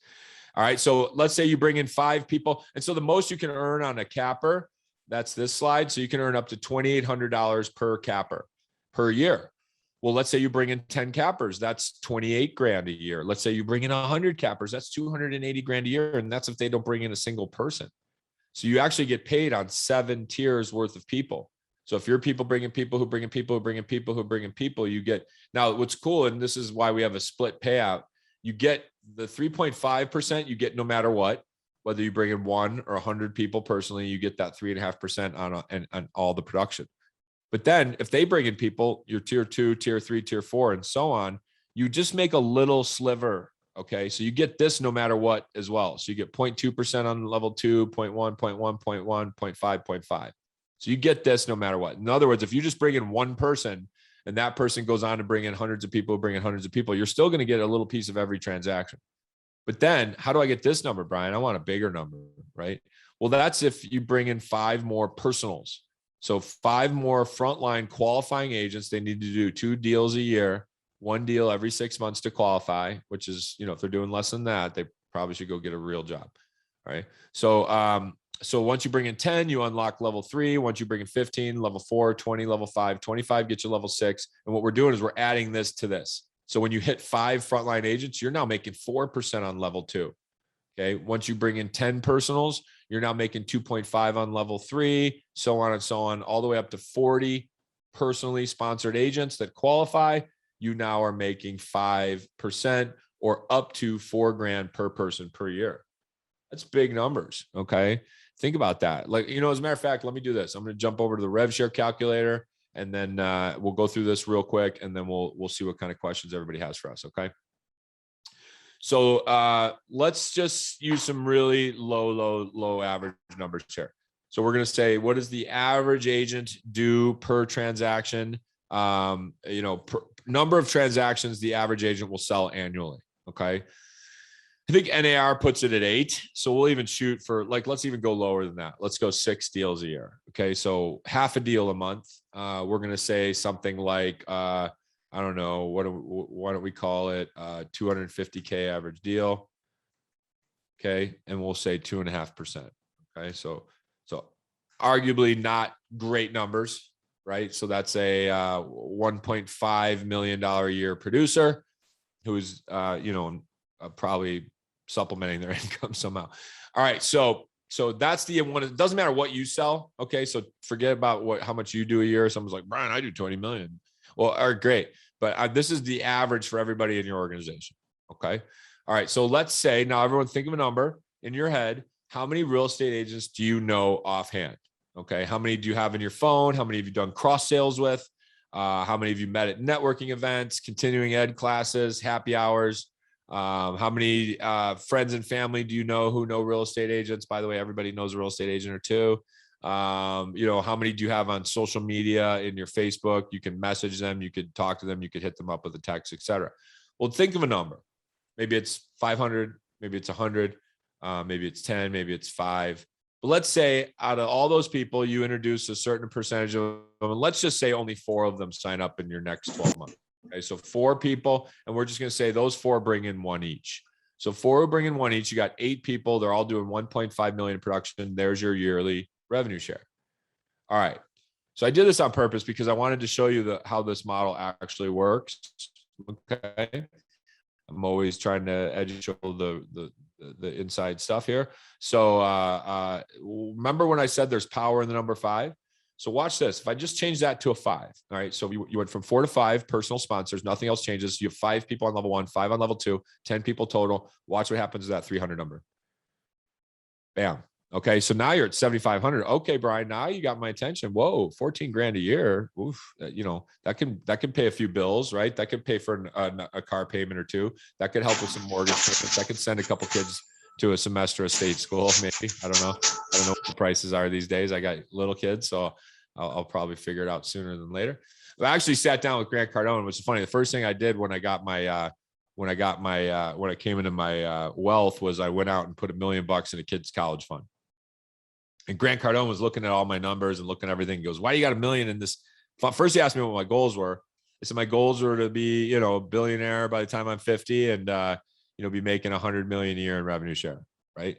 All right. So let's say you bring in 5 people. And so the most you can earn on a capper, that's this slide. So you can earn up to $2,800 per capper per year. Well, let's say you bring in 10 cappers, that's 28 grand a year. Let's say you bring in 100 cappers, that's 280 grand a year. And that's if they don't bring in a single person. So you actually get paid on 7 tiers worth of people. So if your people bringing people who bring in people who bring in people who bring in people, you get, now what's cool, and this is why we have a split payout, you get the 3.5% you get no matter what, whether you bring in 1 or 100 people personally, you get that 3.5% on all the production. But then if they bring in people, your tier 2, tier 3, tier 4, and so on, you just make a little sliver. Okay. So you get this no matter what as well. So you get 0.2% on level 2, 0.1, 0.1, 0.1, 0.5, 0.5. So you get this no matter what. In other words, if you just bring in one person and that person goes on to bring in hundreds of people, bring in hundreds of people, you're still going to get a little piece of every transaction. But then how do I get this number, Brian? I want a bigger number, right? Well, that's if you bring in 5 more personals. So 5 more frontline qualifying agents. They need to do 2 deals a year, 1 deal every 6 months to qualify, which is, if they're doing less than that, they probably should go get a real job. Right. So once you bring in 10, you unlock level 3. Once you bring in 15, level 4, 20, level 5, 25, get you level 6. And what we're doing is we're adding this to this. So when you hit 5 frontline agents, you're now making 4% on level 2. Okay. Once you bring in 10 personals, you're now making 2.5 on level 3, so on and so on, all the way up to 40 personally sponsored agents that qualify. You now are making 5% or up to $4 grand per person per year. That's big numbers. Okay. Think about that. Like, as a matter of fact, let me do this. I'm going to jump over to the rev share calculator and then we'll go through this real quick and then we'll see what kind of questions everybody has for us. Okay. So let's just use some really low average numbers here. So we're going to say, what does the average agent do per transaction? Per number of transactions the average agent will sell annually. Okay. I think NAR puts it at 8. So we'll even shoot for let's even go lower than that. Let's go 6 deals a year. Okay. So half a deal a month. We're going to say something like, I don't know, why don't we call it 250K average deal. Okay. And we'll say 2.5%. Okay. So arguably not great numbers, right? So that's a $1.5 million a year producer who's, probably supplementing their income somehow. All right. So that's the one. It doesn't matter what you sell. Okay. So forget about how much you do a year. Someone's like, Brian, I do 20 million. Well, all right, great. But this is the average for everybody in your organization. Okay. All right. So let's say now everyone think of a number in your head. How many real estate agents do you know offhand? Okay. How many do you have in your phone? How many have you done cross sales with? How many have you met at networking events, continuing ed classes, happy hours? How many friends and family do you know who know real estate agents? By the way, everybody knows a real estate agent or two. How many do you have on social media, in your Facebook? You can message them, you could talk to them, you could hit them up with a text, etc. Well, think of a number. Maybe it's 500, maybe it's 100, maybe it's 10, maybe it's 5. But let's say out of all those people, you introduce a certain percentage of them. And let's just say only 4 of them sign up in your next 12 months. Okay, so 4 people, and we're just going to say those 4 bring in 1 each. So 4 will bring in 1 each. You got 8 people. They're all doing 1.5 million in production. There's your yearly revenue share. All right. So I did this on purpose because I wanted to show you how this model actually works. Okay. I'm always trying to educate the inside stuff here. So remember when I said there's power in the number 5? So watch this. If I just change that to a 5, all right. So you went from 4 to 5 personal sponsors. Nothing else changes. You have 5 people on level 1, 5 on level 2, 10 people total. Watch what happens to that 300 number. Bam. Okay. So now you're at 7,500. Okay, Brian, now you got my attention. Whoa, 14 grand a year. Oof. That can pay a few bills, right? That could pay for a car payment or 2. That could help with some mortgage payments. That could send a couple kids to a semester of state school. Maybe. I don't know what the prices are these days. I got little kids, so I'll probably figure it out sooner than later. I actually sat down with Grant Cardone, which is funny. The first thing I did when I came into my wealth was I went out and put $1 million in a kid's college fund. And Grant Cardone was looking at all my numbers and looking at everything. He goes, "Why do you got $1 million in this?" First, he asked me what my goals were. I said my goals were to be, a billionaire by the time I'm 50, and be making $100 million a year in revenue share, right?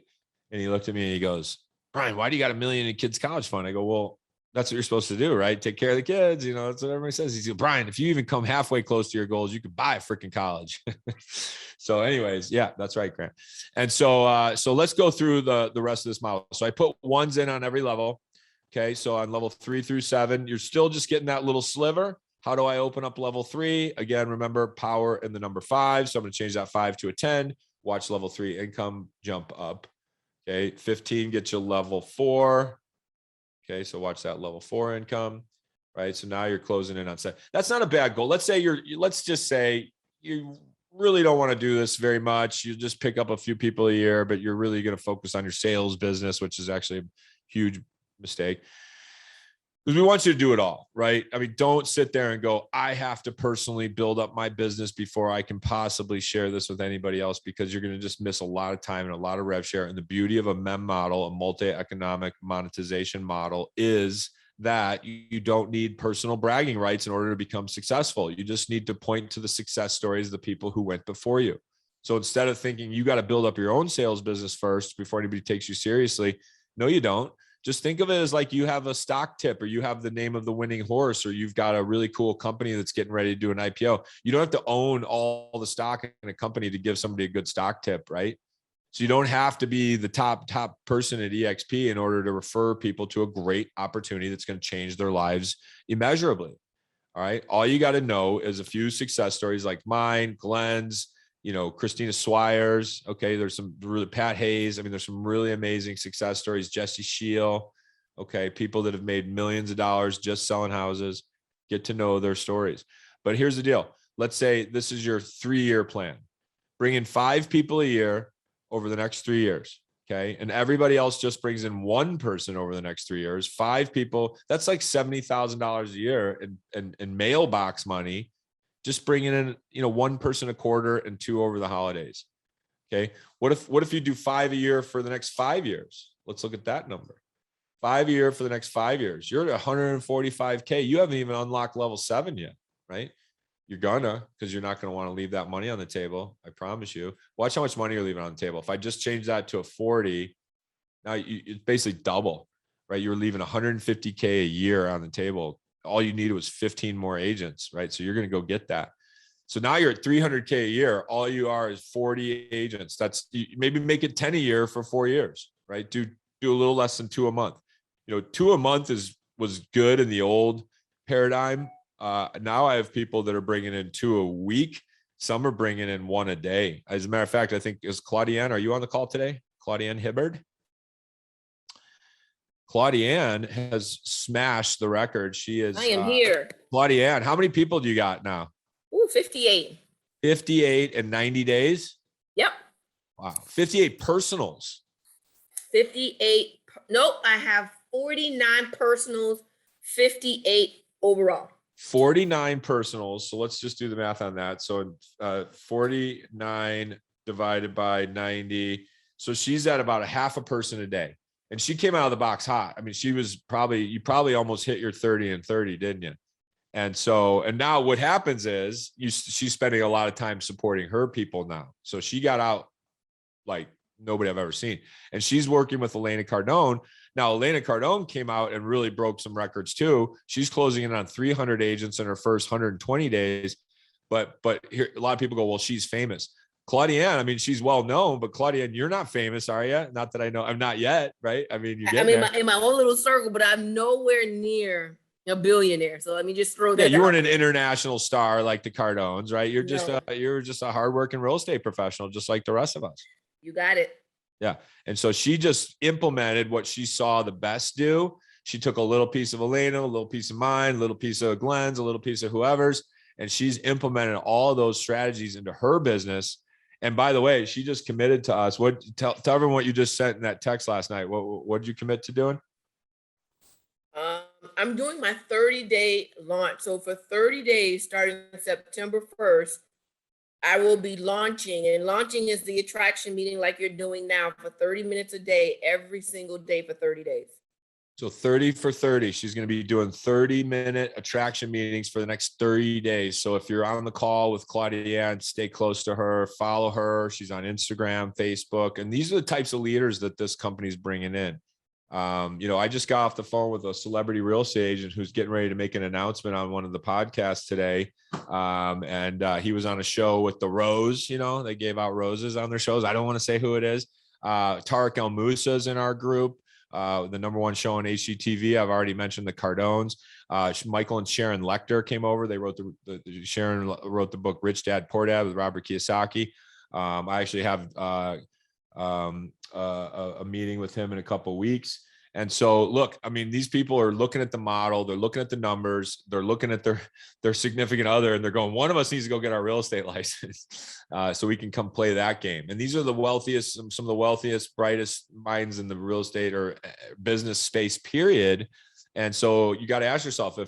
And he looked at me and he goes, "Brian, why do you got $1 million in kids' college fund?" I go, "Well, that's what you're supposed to do, right? Take care of the kids. That's what everybody says." He's like, "Brian, if you even come halfway close to your goals, you could buy a freaking college." So anyways, yeah, that's right, Grant. And so let's go through the rest of this model. So I put 1s in on every level. Okay. So on level 3 through 7, you're still just getting that little sliver. How do I open up level 3? Again, remember power in the number 5. So I'm going to change that 5 to a 10. Watch level 3 income jump up. Okay. 15 gets you level 4. Okay, so watch that level 4 income, right? So now you're closing in on 7. That's not a bad goal. Let's just say you really don't want to do this very much. You just pick up a few people a year, but you're really going to focus on your sales business, which is actually a huge mistake. Because we want you to do it all, right? I mean, don't sit there and go, "I have to personally build up my business before I can possibly share this with anybody else," because you're going to just miss a lot of time and a lot of rev share. And the beauty of a MEM model, a multi-economic monetization model, is that you don't need personal bragging rights in order to become successful. You just need to point to the success stories of the people who went before you. So instead of thinking you got to build up your own sales business first before anybody takes you seriously, no, you don't. Just think of it as like you have a stock tip, or you have the name of the winning horse, or you've got a really cool company that's getting ready to do an IPO. You don't have to own all the stock in a company to give somebody a good stock tip, right? So you don't have to be the top person at EXP in order to refer people to a great opportunity that's going to change their lives immeasurably. All right. All you got to know is a few success stories like mine, Glenn's, Christina Swires. Okay. There's some really Pat Hayes. I mean, there's some really amazing success stories. Jesse Scheel. Okay. People that have made millions of dollars just selling houses. Get to know their stories. But here's the deal. Let's say this is your 3-year plan. Bring in 5 people a year over the next 3 years. Okay. And everybody else just brings in 1 person over the next 3 years. 5 people. That's like $70,000 a year in mailbox money. Just bringing in, 1 person a quarter and 2 over the holidays. Okay. What if you do 5 a year for the next 5 years? Let's look at that number. 5 a year for the next 5 years. You're at 145K. You haven't even unlocked level 7 yet, right? You're because you're not going to want to leave that money on the table. I promise you. Watch how much money you're leaving on the table. If I just change that to a 40, now it's basically double, right? You're leaving 150K a year on the table. All you needed was 15 more agents, right? So you're going to go get that. So now you're at 300K a year. All you are is 40 agents. Maybe make it 10 a year for 4 years, right? Do a little less than 2 a month. 2 a month was good in the old paradigm. Now I have people that are bringing in 2 a week. Some are bringing in 1 a day. As a matter of fact, I think is Claudiane. Are you on the call today? Claudiane Hibbard? Claudiane has smashed the record. She is. I am here. Claudiane, how many people do you got now? 58. 58 in 90 days? Yep. Wow. 58 personals. 58. Nope. I have 49 personals, 58 overall. 49 personals. So let's just do the math on that. So 49 divided by 90. So she's at about a half a person a day. And she came out of the box hot. I mean, she was you probably almost hit your 30 and 30, didn't you? And so, and now what happens is she's spending a lot of time supporting her people now. So she got out like nobody I've ever seen. And she's working with Elena Cardone. Now, Elena Cardone came out and really broke some records too. She's closing in on 300 agents in her first 120 days. But here, a lot of people go, well, she's famous. Claudiane, I mean, she's well known, but Claudiane, you're not famous, are you? Not that I know. I'm not yet, right? I mean, you're getting there. In my own little circle, but I'm nowhere near a billionaire. So let me just throw that. Yeah, you weren't an international star like the Cardones, right? You're just a hardworking real estate professional, just like the rest of us. You got it. Yeah. And so she just implemented what she saw the best do. She took a little piece of Elena, a little piece of mine, a little piece of Glenn's, a little piece of whoever's, and she's implemented all of those strategies into her business. And by the way, she just committed to us. Tell everyone what you just sent in that text last night. What did you commit to doing? I'm doing my 30-day launch. So for 30 days, starting September 1st, I will be launching, and launching is the attraction meeting like you're doing now for 30 minutes a day, every single day for 30 days. So 30 for 30, she's going to be doing 30-minute attraction meetings for the next 30 days. So if you're on the call with Claudiane, stay close to her, follow her. She's on Instagram, Facebook, and these are the types of leaders that this company's bringing in. I just got off the phone with a celebrity real estate agent who's getting ready to make an announcement on one of the podcasts today. And he was on a show with the Rose, they gave out roses on their shows. I don't want to say who it is. Tarek El Moussa is in our group. The number one show on HGTV. I've already mentioned the Cardones. Michael and Sharon Lecter came over. They wrote Sharon wrote the book Rich Dad Poor Dad with Robert Kiyosaki. I actually have a meeting with him in a couple of weeks. And so, look, I mean, these people are looking at the model, they're looking at the numbers, they're looking at their significant other, and they're going, one of us needs to go get our real estate license so we can come play that game. And these are the wealthiest, some of the wealthiest, brightest minds in the real estate or business space, period. And so you got to ask yourself,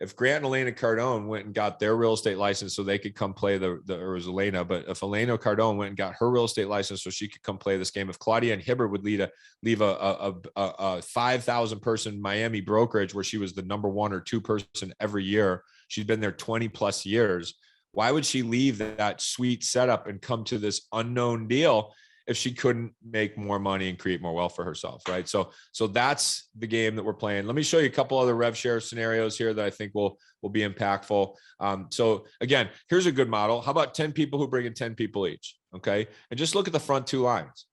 if Grant and Elena Cardone went and got their real estate license so they could come play or it was Elena, but if Elena Cardone went and got her real estate license so she could come play this game, if Claudiane Hibbert would leave a 5,000 person Miami brokerage where she was the number one or two person every year, she's been there 20 plus years. Why would she leave that sweet setup and come to this unknown deal if she couldn't make more money and create more wealth for herself, right? So that's the game that we're playing. Let me show you a couple other rev share scenarios here that I think will be impactful. So again, here's a good model. How about 10 people who bring in 10 people each, okay? And just look at the front two lines.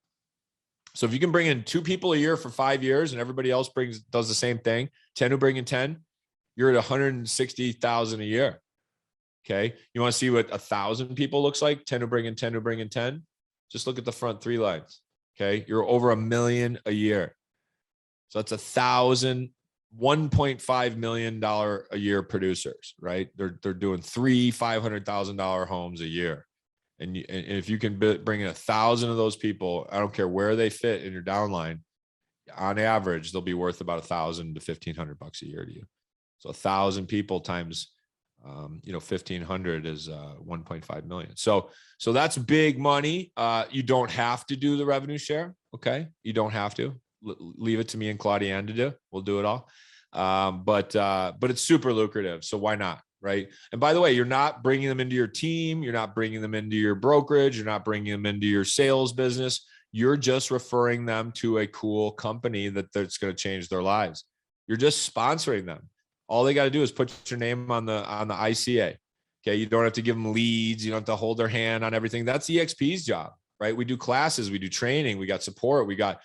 So if you can bring in 2 people a year for 5 years and everybody else does the same thing, 10 who bring in 10, you're at 160,000 a year, okay? You want to see what 1,000 people looks like? 10 who bring in 10 who bring in 10? Just look at the front 3 lines. Okay. You're over $1 million a year. So that's 1,000, $1.5 million a year producers, right? They're doing $500,000 homes a year. And if you can bring in 1,000 of those people, I don't care where they fit in your downline, on average, they'll be worth about $1,000 to $1,500 a year to you. So 1,000 people times 1,500 is 1.5 million. So that's big money. You don't have to do the revenue share. Okay. You don't have to leave it to me and Claudiane to do. We'll do it all. But it's super lucrative. So why not? Right. And by the way, you're not bringing them into your team. You're not bringing them into your brokerage. You're not bringing them into your sales business. You're just referring them to a cool company that's going to change their lives. You're just sponsoring them. All they got to do is put your name on the ICA. Okay. You don't have to give them leads. You don't have to hold their hand on everything. That's EXP's job, right? We do classes, we do training, we got support, we've got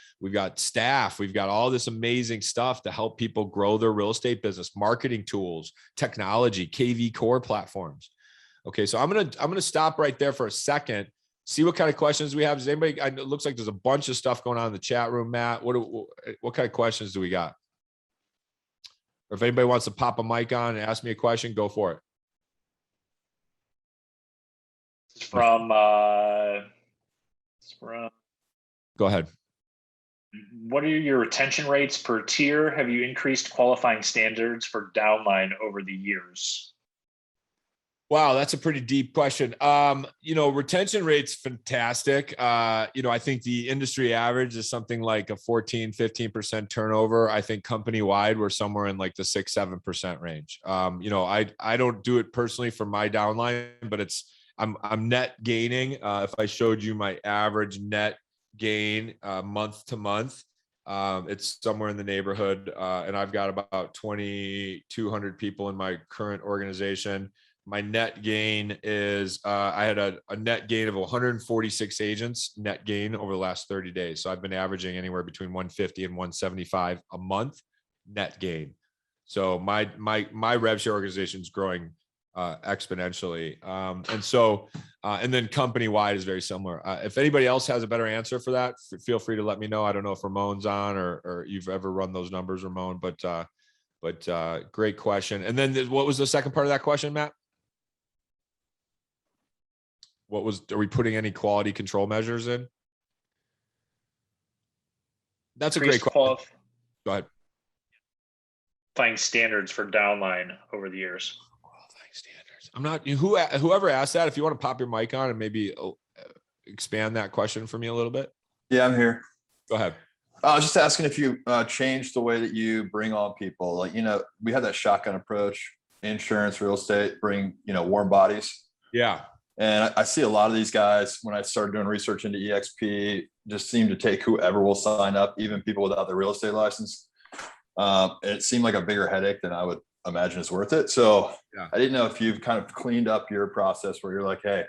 staff, we've got all this amazing stuff to help people grow their real estate business, marketing tools, technology, KV core platforms. Okay. So I'm going to stop right there for a second. See what kind of questions we have. Does anybody, it looks like there's a bunch of stuff going on in the chat room, Matt. What kind of questions do we got? Or if anybody wants to pop a mic on and ask me a question, go for it. From Go ahead. What are your retention rates per tier? Have you increased qualifying standards for downline over the years? Wow, that's a pretty deep question. Retention rate's fantastic. I think the industry average is something like a 14-15% turnover. I think company-wide, we're somewhere in like the 6-7% range. I don't do it personally for my downline, but I'm net gaining. If I showed you my average net gain month to month, it's somewhere in the neighborhood. And I've got about 2,200 people in my current organization. My net gain is I had a net gain of 146 agents net gain over the last 30 days. So I've been averaging anywhere between 150 and 175 a month net gain. So my rev share organization is growing exponentially. And then company wide is very similar. If anybody else has a better answer for that, feel free to let me know. I don't know if Ramon's on or you've ever run those numbers, Ramon, but great question. And then what was the second part of that question, Matt? Are we putting any quality control measures in? That's a great question. Go ahead. Qualifying standards for downline over the years. Qualifying standards. Whoever asked that, if you want to pop your mic on and maybe expand that question for me a little bit. Yeah, I'm here. Go ahead. I was just asking if you changed the way that you bring on people. Like, we had that shotgun approach, insurance, real estate, bring, warm bodies. Yeah. And I see a lot of these guys, when I started doing research into EXP, just seem to take whoever will sign up, even people without the real estate license. It seemed like a bigger headache than I would imagine is worth it. So yeah. I didn't know if you've kind of cleaned up your process where you're like, hey,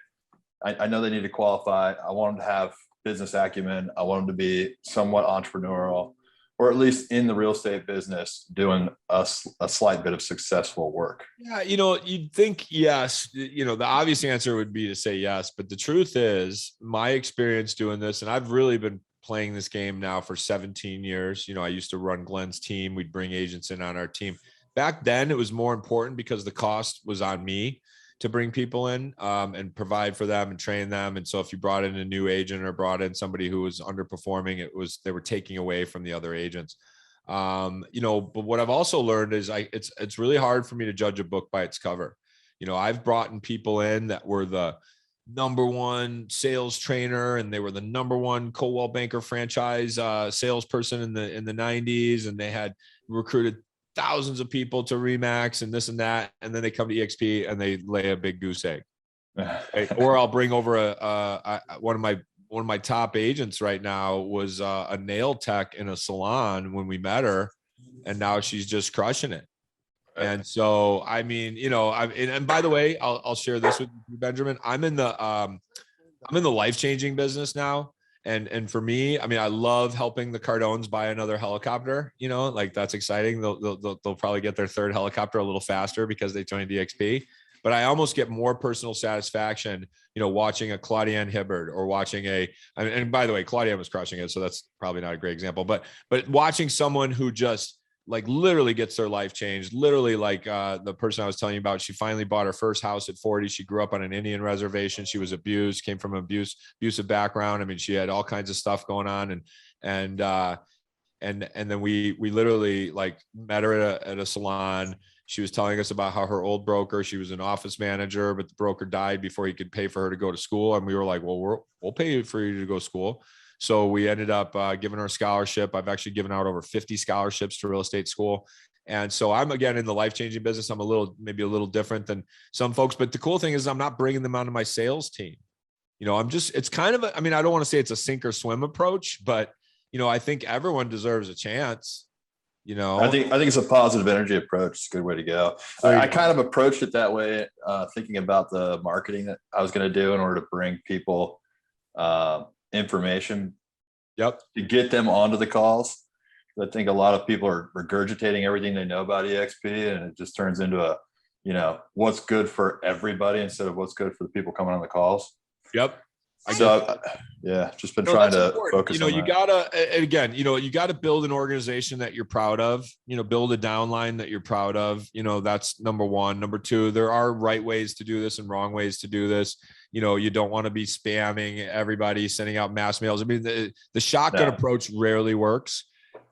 I know they need to qualify. I want them to have business acumen. I want them to be somewhat entrepreneurial, or at least in the real estate business, doing a slight bit of successful work. Yeah, you'd think yes. The obvious answer would be to say yes, but the truth is, my experience doing this, and I've really been playing this game now for 17 years. I used to run Glenn's team. We'd bring agents in on our team. Back then, it was more important because the cost was on me to bring people in and provide for them and train them. And so if you brought in a new agent or brought in somebody who was underperforming, they were taking away from the other agents. But what I've also learned is it's really hard for me to judge a book by its cover. I've brought in people in that were the #1 sales trainer, and they were the #1 Coldwell Banker franchise salesperson in the 90s. And they had recruited thousands of people to Remax and this and that. And then they come to EXP and they lay a big goose egg. Right? Or I'll bring over one of my top agents right now was a nail tech in a salon when we met her, and now she's just crushing it. And so, I mean, and by the way, I'll share this with you, Benjamin. I'm in the life-changing business now. And for me, I mean, I love helping the Cardones buy another helicopter, like that's exciting. They'll probably get their third helicopter a little faster because they joined DXP. But I almost get more personal satisfaction, watching a Claudiane Hibbard or watching and by the way, Claudiane was crushing it. So that's probably not a great example, but watching someone who just like literally gets their life changed. Literally, like the person I was telling you about, she finally bought her first house at 40. She grew up on an Indian reservation. She was abused, came from an abusive background. I mean, she had all kinds of stuff going on, and then we literally like met her at a salon. She was telling us about how her old broker, she was an office manager, but the broker died before he could pay for her to go to school. And we were like, well, we'll pay for you to go to school. So we ended up giving her a scholarship. I've actually given out over 50 scholarships to real estate school. And so I'm, again, in the life-changing business. I'm maybe a little different than some folks, but the cool thing is I'm not bringing them onto my sales team. It's kind of, I don't want to say it's a sink or swim approach, but, I think everyone deserves a chance. I think it's a positive energy approach. It's a good way to go. I kind of approached it that way, thinking about the marketing that I was going to do in order to bring people information to get them onto the calls. I think a lot of people are regurgitating everything they know about EXP, and it just turns into what's good for everybody instead of what's good for the people coming on the calls. Yep. Yeah, just been No, trying that's to important. focus You know, on you that. gotta, and again, you know, you gotta build an organization that you're proud of. You know, build a downline that you're proud of. You know, that's number one. Number two, there are right ways to do this and wrong ways to do this. You know, you don't want to be spamming everybody, sending out mass mails. I mean, the shotgun No. approach rarely works.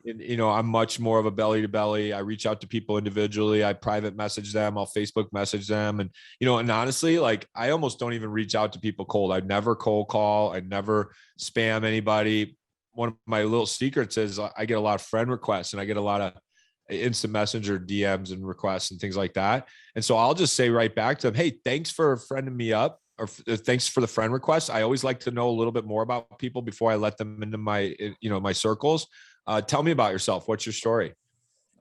You know, I'm much more of a belly to belly. I reach out to people individually. I private message them. I'll Facebook message them. And, you know, and honestly, like I almost don't even reach out to people cold. I'd never cold call. I'd never spam anybody. One of my little secrets is I get a lot of friend requests and I get a lot of instant messenger DMs and requests and things like that. And so I'll just say right back to them, hey, thanks for friending me up, or thanks for the friend request. I always like to know a little bit more about people before I let them into my, you know, my circles. Tell me about yourself. What's your story?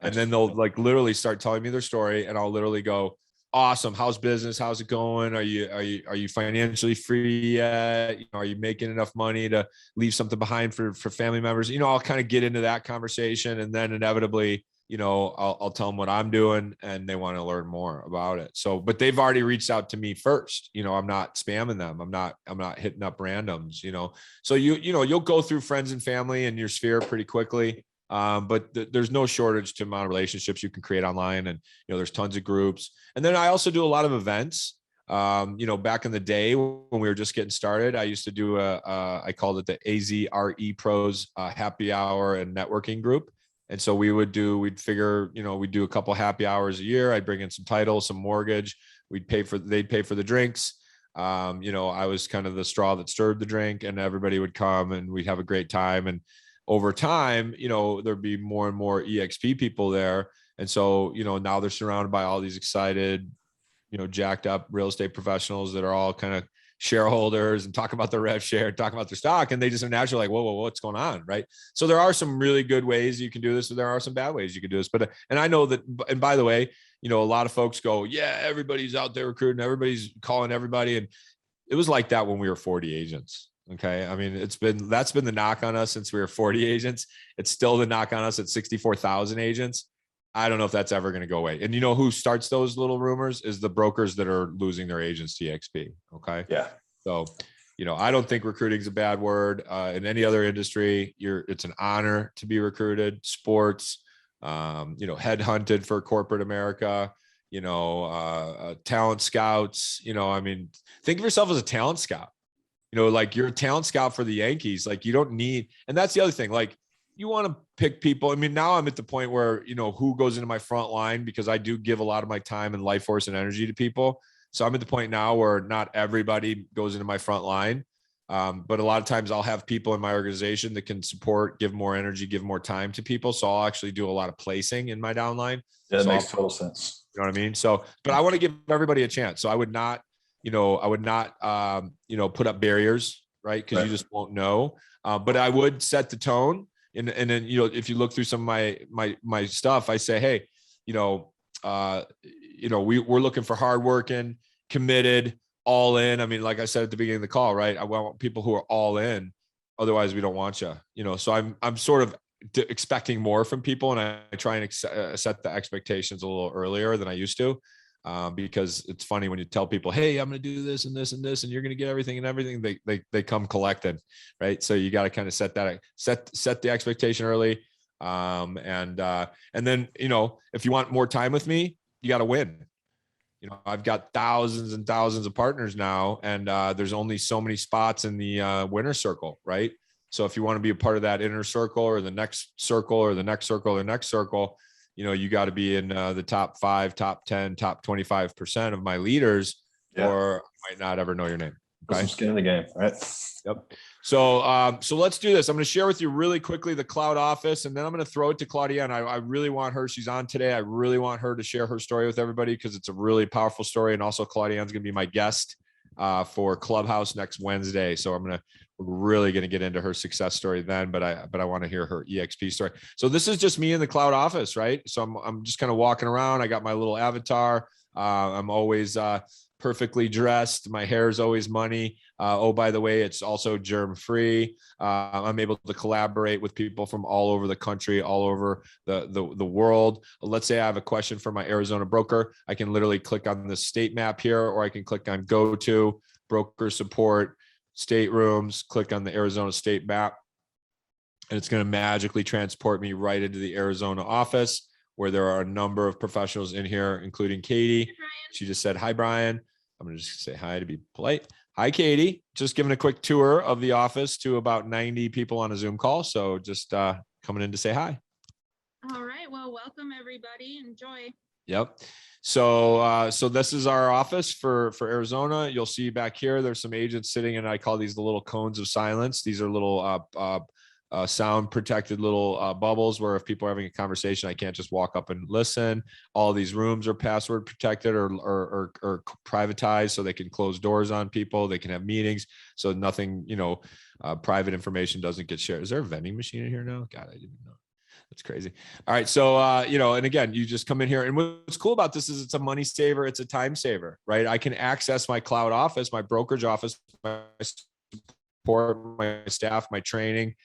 And then they'll like literally start telling me their story, and I'll literally go, awesome. How's business? How's it going? Are you financially free yet? You know, are you making enough money to leave something behind for family members? You know, I'll kind of get into that conversation, and then inevitably, you know, I'll tell them what I'm doing, and they want to learn more about it. So, but they've already reached out to me first. You know, I'm not spamming them. I'm not hitting up randoms, you know. So you know, you'll go through friends and family in your sphere pretty quickly. But there's no shortage to amount of relationships you can create online, and you know, there's tons of groups. And then I also do a lot of events. You know, back in the day when we were just getting started, I used to do I called it the AZRE Pros happy hour and networking group. And so we'd figure, you know, we'd do a couple happy hours a year. I'd bring in some titles, some mortgage. They'd pay for the drinks. You know, I was kind of the straw that stirred the drink, and everybody would come and we'd have a great time. And over time, you know, there'd be more and more EXP people there. And so, you know, now they're surrounded by all these excited, you know, jacked up real estate professionals that are all kind of shareholders and talk about their rev share, talk about their stock. And they just are naturally like, whoa, what's going on? Right. So there are some really good ways you can do this, but there are some bad ways you can do this. But, and I know that, and by the way, you know, a lot of folks go, yeah, everybody's out there recruiting, everybody's calling everybody. And it was like that when we were 40 agents. Okay. I mean, that's been the knock on us since we were 40 agents. It's still the knock on us at 64,000 agents. I don't know if that's ever going to go away. And you know who starts those little rumors is the brokers that are losing their agents to EXP. Okay. Yeah. So, you know, I don't think recruiting is a bad word. In any other industry, it's an honor to be recruited. Sports, you know, headhunted for corporate America, you know, talent scouts, you know, I mean, think of yourself as a talent scout. You know, like you're a talent scout for the Yankees. Like you don't need, and that's the other thing. Like you want to pick people. I mean, now I'm at the point where, you know, who goes into my front line, because I do give a lot of my time and life force and energy to people. So I'm at the point now where not everybody goes into my front line. But a lot of times I'll have people in my organization that can support, give more energy, give more time to people. So I'll actually do a lot of placing in my downline. Yeah, that so makes total sense. You know what I mean? So, but I want to give everybody a chance. So I would not, you know, put up barriers, right? Because you just won't know. But I would set the tone. And then, you know, if you look through some of my stuff, I say, hey, you know, we're looking for hardworking, committed, all in. I mean, like I said at the beginning of the call, right? I want people who are all in. Otherwise, we don't want you. You know, so I'm sort of expecting more from people, and I try and set the expectations a little earlier than I used to. Because it's funny when you tell people, hey, I'm going to do this and this and this, and you're going to get everything and everything, they come collected. Right. So you got to kind of set the expectation early. And then, you know, if you want more time with me, you got to win. You know, I've got thousands and thousands of partners now, and there's only so many spots in the winner circle. Right. So if you want to be a part of that inner circle or the next circle or the next circle or the next circle, you know, you got to be in the top 5, top 10, top 25% of my leaders, or I might not ever know your name. Okay. Some skin in the game, right? Yep. So, so let's do this. I'm going to share with you really quickly the cloud office, and then I'm going to throw it to Claudia. And I really want her, she's on today. I really want her to share her story with everybody, because it's a really powerful story. And also Claudia's going to be my guest for Clubhouse next Wednesday. So we're really going to get into her success story then, but I want to hear her EXP story. So this is just me in the cloud office, right? So I'm just kind of walking around. I got my little avatar. I'm always perfectly dressed. My hair is always money. Oh, by the way, it's also germ free. I'm able to collaborate with people from all over the country, all over the world. Let's say I have a question for my Arizona broker. I can literally click on the state map here, or I can click on go to broker support, staterooms, click on the Arizona state map, and it's going to magically transport me right into the Arizona office, where there are a number of professionals in here, including Katie. She just said, hi, Brian. I'm going to just say hi to be polite. Hi, Katie. Just giving a quick tour of the office to about 90 people on a Zoom call. So just coming in to say hi. All right. Well, welcome everybody. Enjoy. Yep. So so this is our office for Arizona. You'll see back here, there's some agents sitting, and I call these the little cones of silence. These are little sound protected little bubbles where if people are having a conversation, I can't just walk up and listen. All these rooms are password protected or privatized, so they can close doors on people. They can have meetings, so nothing, private information doesn't get shared. Is there a vending machine in here now? God, I didn't know. That's crazy. All right. So, and again, you just come in here, and what's cool about this is it's a money saver. It's a time saver, right? I can access my cloud office, my brokerage office, my support, my staff, my training.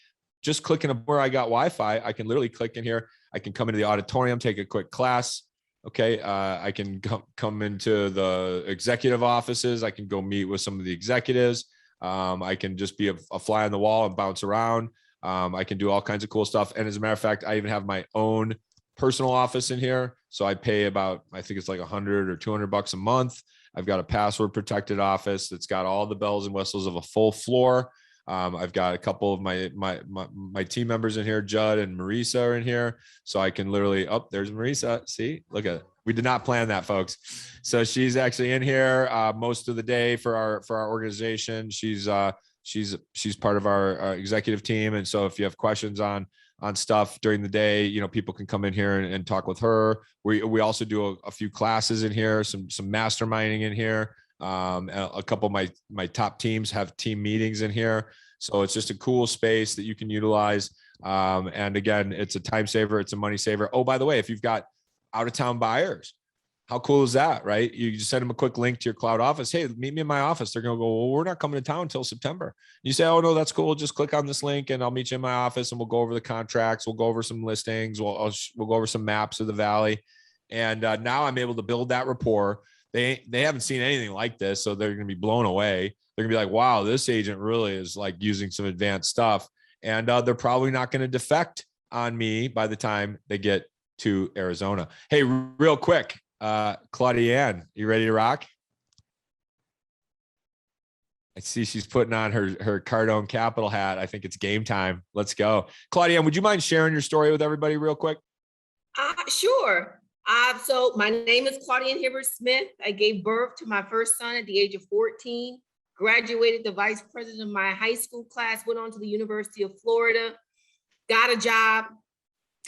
Just clicking where I got Wi-Fi, I can literally click in here. I can come into the auditorium, take a quick class. Okay. I can come into the executive offices. I can go meet with some of the executives. I can just be a fly on the wall and bounce around. I can do all kinds of cool stuff. And as a matter of fact, I even have my own personal office in here. So I pay about, I think it's like $100 or $200 a month. I've got a password protected office that's got all the bells and whistles of a full floor. I've got a couple of my team members in here. Judd and Marisa are in here. So I can literally, there's Marisa. See, look at it. We did not plan that, folks. So she's actually in here most of the day for our organization. She's part of our executive team. And so if you have questions on stuff during the day, people can come in here and talk with her. We also do a few classes in here, some masterminding in here. A couple of my top teams have team meetings in here. So it's just a cool space that you can utilize. And again, it's a time saver. It's a money saver. Oh, by the way, if you've got out of town buyers, how cool is that, right? You just send them a quick link to your cloud office. Hey, meet me in my office. They're going to go, well, we're not coming to town until September. You say, oh no, that's cool. Just click on this link and I'll meet you in my office and we'll go over the contracts. We'll go over some listings. We'll go over some maps of the Valley. And now I'm able to build that rapport. They haven't seen anything like this. So they're going to be blown away. They're gonna be like, wow, this agent really is like using some advanced stuff. And they're probably not going to defect on me by the time they get to Arizona. Hey, real quick, Claudia, you ready to rock? I see she's putting on her Cardone Capital hat. I think it's game time. Let's go. Claudia, would you mind sharing your story with everybody real quick? Sure. So my name is Claudia Hibbert Smith. I gave birth to my first son at the age of 14, graduated the vice president of my high school class, went on to the University of Florida, got a job.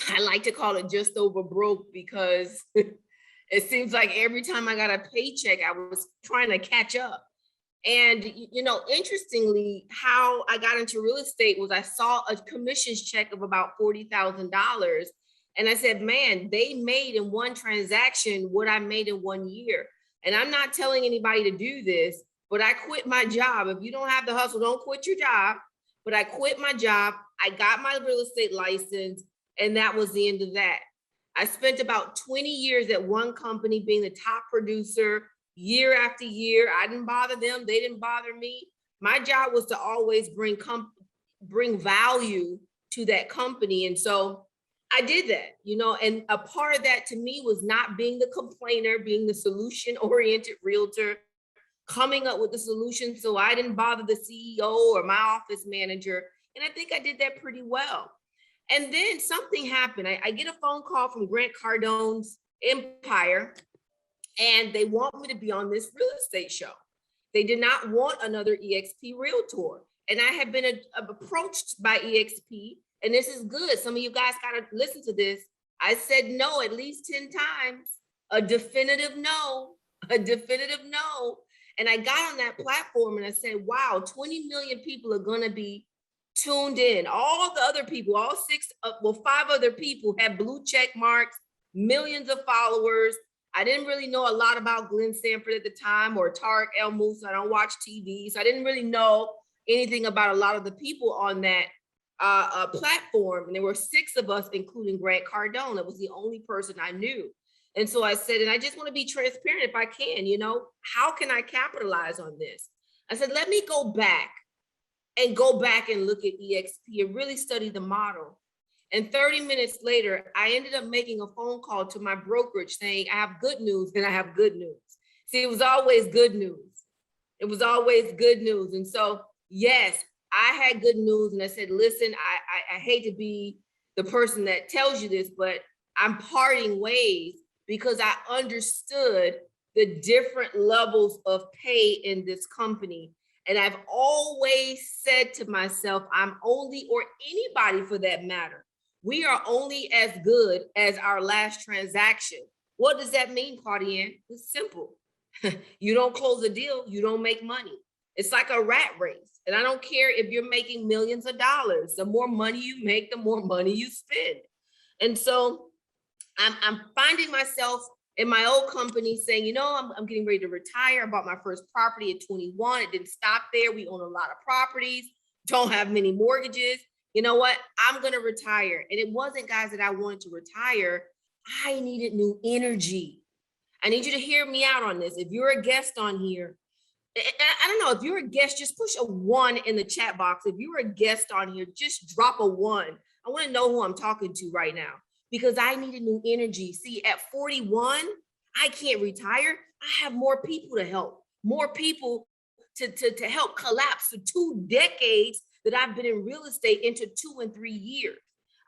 I like to call it just over broke because it seems like every time I got a paycheck, I was trying to catch up. And, interestingly, how I got into real estate was I saw a commissions check of about $40,000. And I said, man, they made in one transaction what I made in 1 year. And I'm not telling anybody to do this, but I quit my job. If you don't have the hustle, don't quit your job. But I quit my job. I got my real estate license, and that was the end of that. I spent about 20 years at one company being the top producer year after year. I didn't bother them. They didn't bother me. My job was to always bring value to that company. And so I did that, and a part of that to me was not being the complainer, being the solution-oriented realtor, coming up with the solution. So I didn't bother the CEO or my office manager. And I think I did that pretty well. And then something happened. I get a phone call from Grant Cardone's Empire, and they want me to be on this real estate show. They did not want another EXP realtor. And I have been approached by EXP, and this is good. Some of you guys got to listen to this. I said no at least 10 times, a definitive no. And I got on that platform and I said, wow, 20 million people are going to be tuned in. All the other people, five other people have blue check marks, millions of followers. I didn't really know a lot about Glenn Sanford at the time or Tariq El Moussa. I don't watch TV. So I didn't really know anything about a lot of the people on that platform. And there were 6 of us, including Grant Cardone. It was the only person I knew. And so I said, and I just want to be transparent if I can, how can I capitalize on this? I said, let me go back and go back and look at EXP and really study the model. And 30 minutes later, I ended up making a phone call to my brokerage saying, I have good news and I have good news. See, it was always good news. It was always good news. And so, yes, I had good news. And I said, listen, I hate to be the person that tells you this, but I'm parting ways because I understood the different levels of pay in this company. And I've always said to myself, I'm only, or anybody for that matter, we are only as good as our last transaction. What does that mean, Claudine? It's simple. You don't close a deal, you don't make money. It's like a rat race. And I don't care if you're making millions of dollars. The more money you make, the more money you spend. And so I'm finding myself in my old company saying, you know, I'm getting ready to retire. I bought my first property at 21. It didn't stop there. We own a lot of properties, don't have many mortgages. You know what? I'm going to retire. And it wasn't, guys, that I wanted to retire. I needed new energy. I need you to hear me out on this. If you're a guest on here, I don't know, if you're a guest, just push a 1 in the chat box. If you're a guest on here, just drop a 1. I want to know who I'm talking to right now because I needed new energy. See, at 41, I can't retire. I have more people to help, more people to help collapse the 2 decades that I've been in real estate into 2 and 3 years.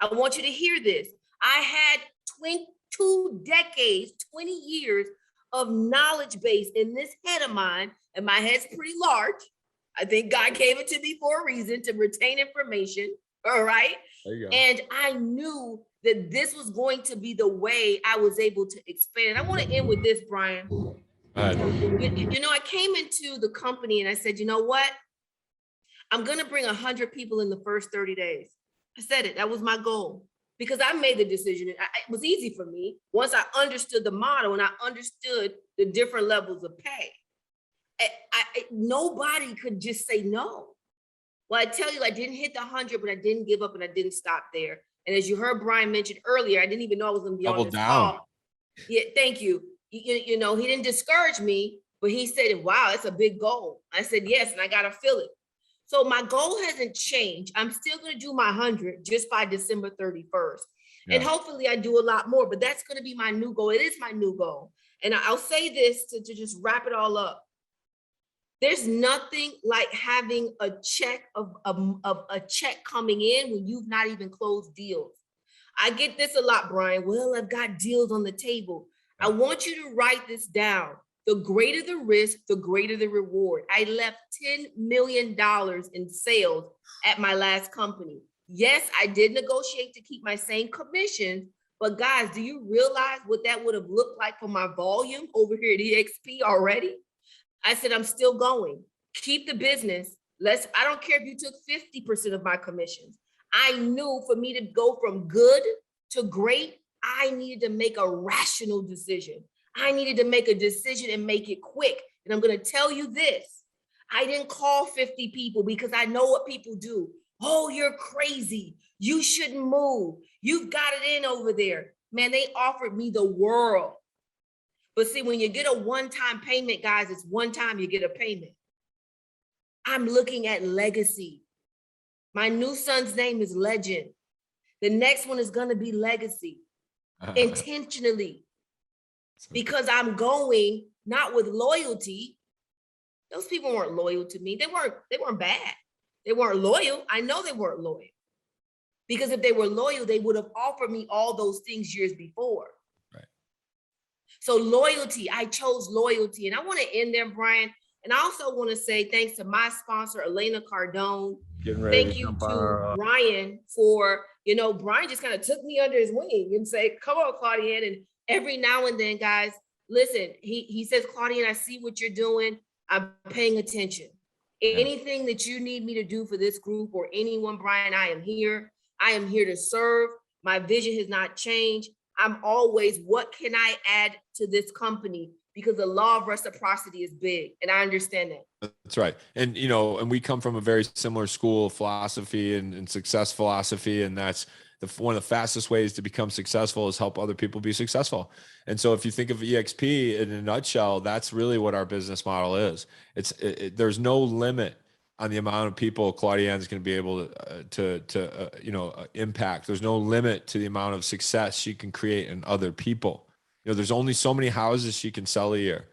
I want you to hear this. I had 22 decades, 20 years of knowledge base in this head of mine, and my head's pretty large. I think God gave it to me for a reason, to retain information, all right? There you go. And I knew that this was going to be the way I was able to expand. And I want to end with this, Brian. You know, I came into the company and I said, you know what? I'm going to bring 100 people in the first 30 days. I said it. That was my goal because I made the decision. It was easy for me once I understood the model and I understood the different levels of pay. Nobody could just say no. Well, I tell you, I didn't hit the 100, but I didn't give up and I didn't stop there. And as you heard Brian mention earlier, I didn't even know I was going to be on this call. Yeah, thank you. You know, he didn't discourage me, but he said, wow, it's a big goal. I said, yes, and I got to fill it. So my goal hasn't changed. I'm still going to do my 100 just by December 31st. Yeah. And hopefully I do a lot more, but that's going to be my new goal. It is my new goal. And I'll say this to just wrap it all up. There's nothing like having a check of a check coming in when you've not even closed deals. I get this a lot, Brian. Well, I've got deals on the table. I want you to write this down. The greater the risk, the greater the reward. I left $10 million in sales at my last company. Yes, I did negotiate to keep my same commission, but guys, do you realize what that would have looked like for my volume over here at EXP already? I said, I'm still going. Keep the business. I don't care if you took 50% of my commissions. I knew for me to go from good to great, I needed to make a rational decision. I needed to make a decision and make it quick. And I'm going to tell you this. I didn't call 50 people because I know what people do. Oh, you're crazy. You shouldn't move. You've got it in over there. Man, they offered me the world. But see, when you get a one-time payment, guys, it's one time you get a payment. I'm looking at legacy. My new son's name is Legend. The next one is going to be Legacy. Intentionally. Because I'm going not with loyalty. Those people weren't loyal to me. They weren't bad. They weren't loyal. I know they weren't loyal. Because if they were loyal, they would have offered me all those things years before. Right. So loyalty, I chose loyalty. And I want to end there, Brian. And I also want to say thanks to my sponsor, Elena Cardone. Thank you to Brian for, Brian just kind of took me under his wing and say, come on, Claudine. And every now and then, guys, listen, he says, Claudine, I see what you're doing. I'm paying attention. Anything that you need me to do for this group or anyone, Brian, I am here. I am here to serve. My vision has not changed. I'm always, what can I add to this company? Because the law of reciprocity is big. And I understand that. That's right. And, and we come from a very similar school of philosophy and success philosophy. And that's one of the fastest ways to become successful is help other people be successful. And so if you think of EXP in a nutshell, that's really what our business model is. There's no limit on the amount of people Claudiane's going to be able to impact. There's no limit to the amount of success she can create in other people. There's only so many houses she can sell a year.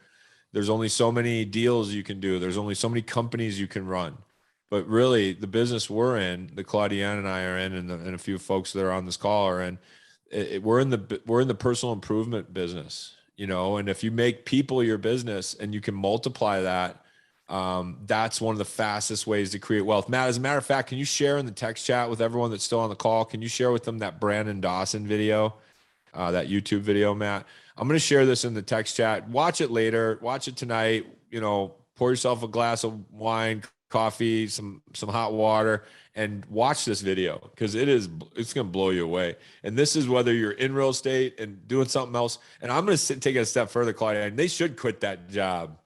There's only so many deals you can do. There's only so many companies you can run. But really, the business we're in, the Claudiane and I are in, and a few folks that are on this call are in, we're in the personal improvement business, and if you make people your business and you can multiply that, that's one of the fastest ways to create wealth. Matt, as a matter of fact, can you share in the text chat with everyone that's still on the call? Can you share with them that Brandon Dawson video, that YouTube video, Matt? I'm going to share this in the text chat. Watch it later. Watch it tonight. Pour yourself a glass of wine, coffee, some hot water, and watch this video, because it's going to blow you away. And this is whether you're in real estate and doing something else. And I'm going to take it a step further, Claudia, and they should quit that job.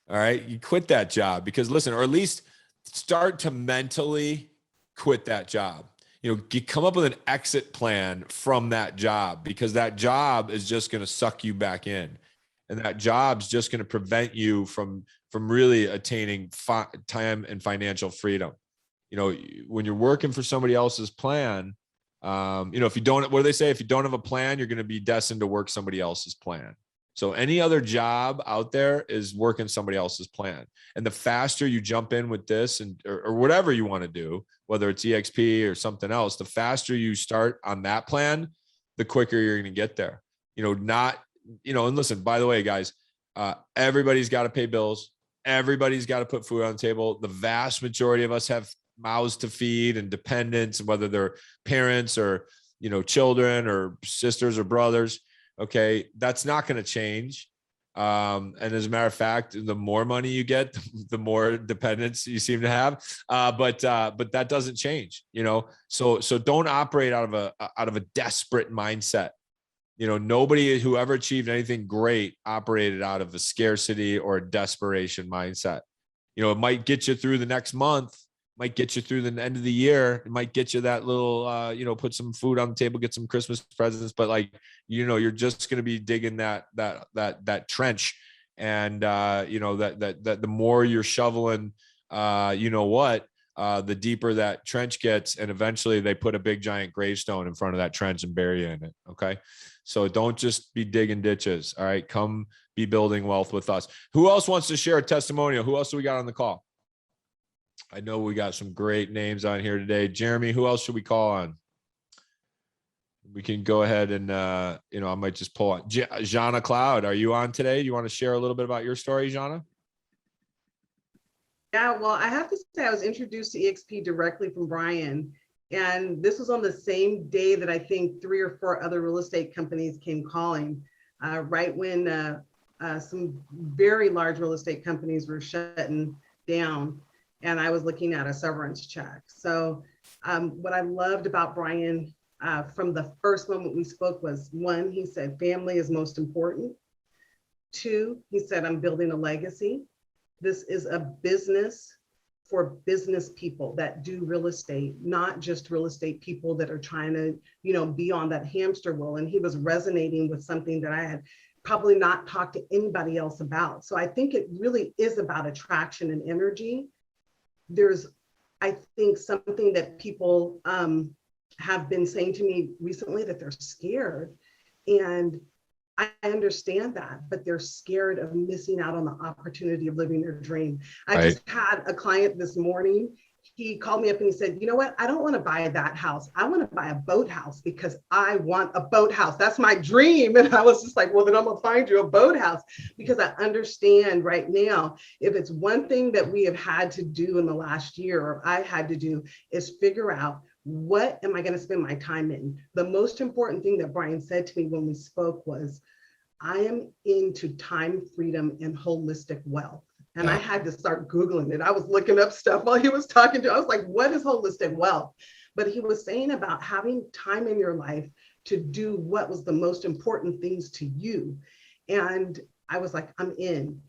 All right. You quit that job, because listen, or at least start to mentally quit that job. You come up with an exit plan from that job, because that job is just going to suck you back in. And that job's just going to prevent you from really attaining time and financial freedom. When you're working for somebody else's plan, if you don't, what do they say? If you don't have a plan, you're going to be destined to work somebody else's plan. So any other job out there is working somebody else's plan. And the faster you jump in with this or whatever you want to do, whether it's EXP or something else, the faster you start on that plan, the quicker you're going to get there. And listen, by the way, guys, everybody's got to pay bills. Everybody's got to put food on the table. The vast majority of us have mouths to feed and dependents, whether they're parents or, children or sisters or brothers. Okay. That's not going to change. And as a matter of fact, the more money you get, the more dependents you seem to have. But that doesn't change, so don't operate out of a desperate mindset. Nobody who ever achieved anything great operated out of a scarcity or a desperation mindset. It might get you through the next month, might get you through the end of the year. It might get you that little, put some food on the table, get some Christmas presents, but you're just going to be digging that trench. And, that the more you're shoveling, the deeper that trench gets, and eventually they put a big giant gravestone in front of that trench and bury you in it. Okay. So don't just be digging ditches. All right. Come be building wealth with us. Who else wants to share a testimonial? Who else do we got on the call? I know we got some great names on here today. Jeremy, who else should we call on? We can go ahead and, I might just pull on Jana Cloud. Are you on today? Do you want to share a little bit about your story, Jana? Yeah, well, I have to say I was introduced to EXP directly from Brian. And this was on the same day that I think 3 or 4 other real estate companies came calling, right when some very large real estate companies were shutting down. And I was looking at a severance check. So what I loved about Brian from the first moment we spoke was, 1, he said, family is most important. 2, he said, I'm building a legacy. This is a business for business people that do real estate, not just real estate people that are trying to, be on that hamster wheel. And he was resonating with something that I had probably not talked to anybody else about. So I think it really is about attraction and energy. There's, I think, something that people have been saying to me recently, that they're scared. And I understand that, but they're scared of missing out on the opportunity of living their dream. I just had a client this morning. He called me up and he said, you know what? I don't want to buy that house. I want to buy a boathouse because I want a boathouse. That's my dream. And I was just like, well, then I'm going to find you a boathouse, because I understand right now, if it's one thing that we have had to do in the last year, or I had to do, is figure out, what am I going to spend my time in? The most important thing that Brian said to me when we spoke was, I am into time freedom and holistic wealth. And I had to start Googling it. I was looking up stuff while he was talking to. I was like, what is holistic wealth? But he was saying about having time in your life to do what was the most important things to you. And I was like, I'm in.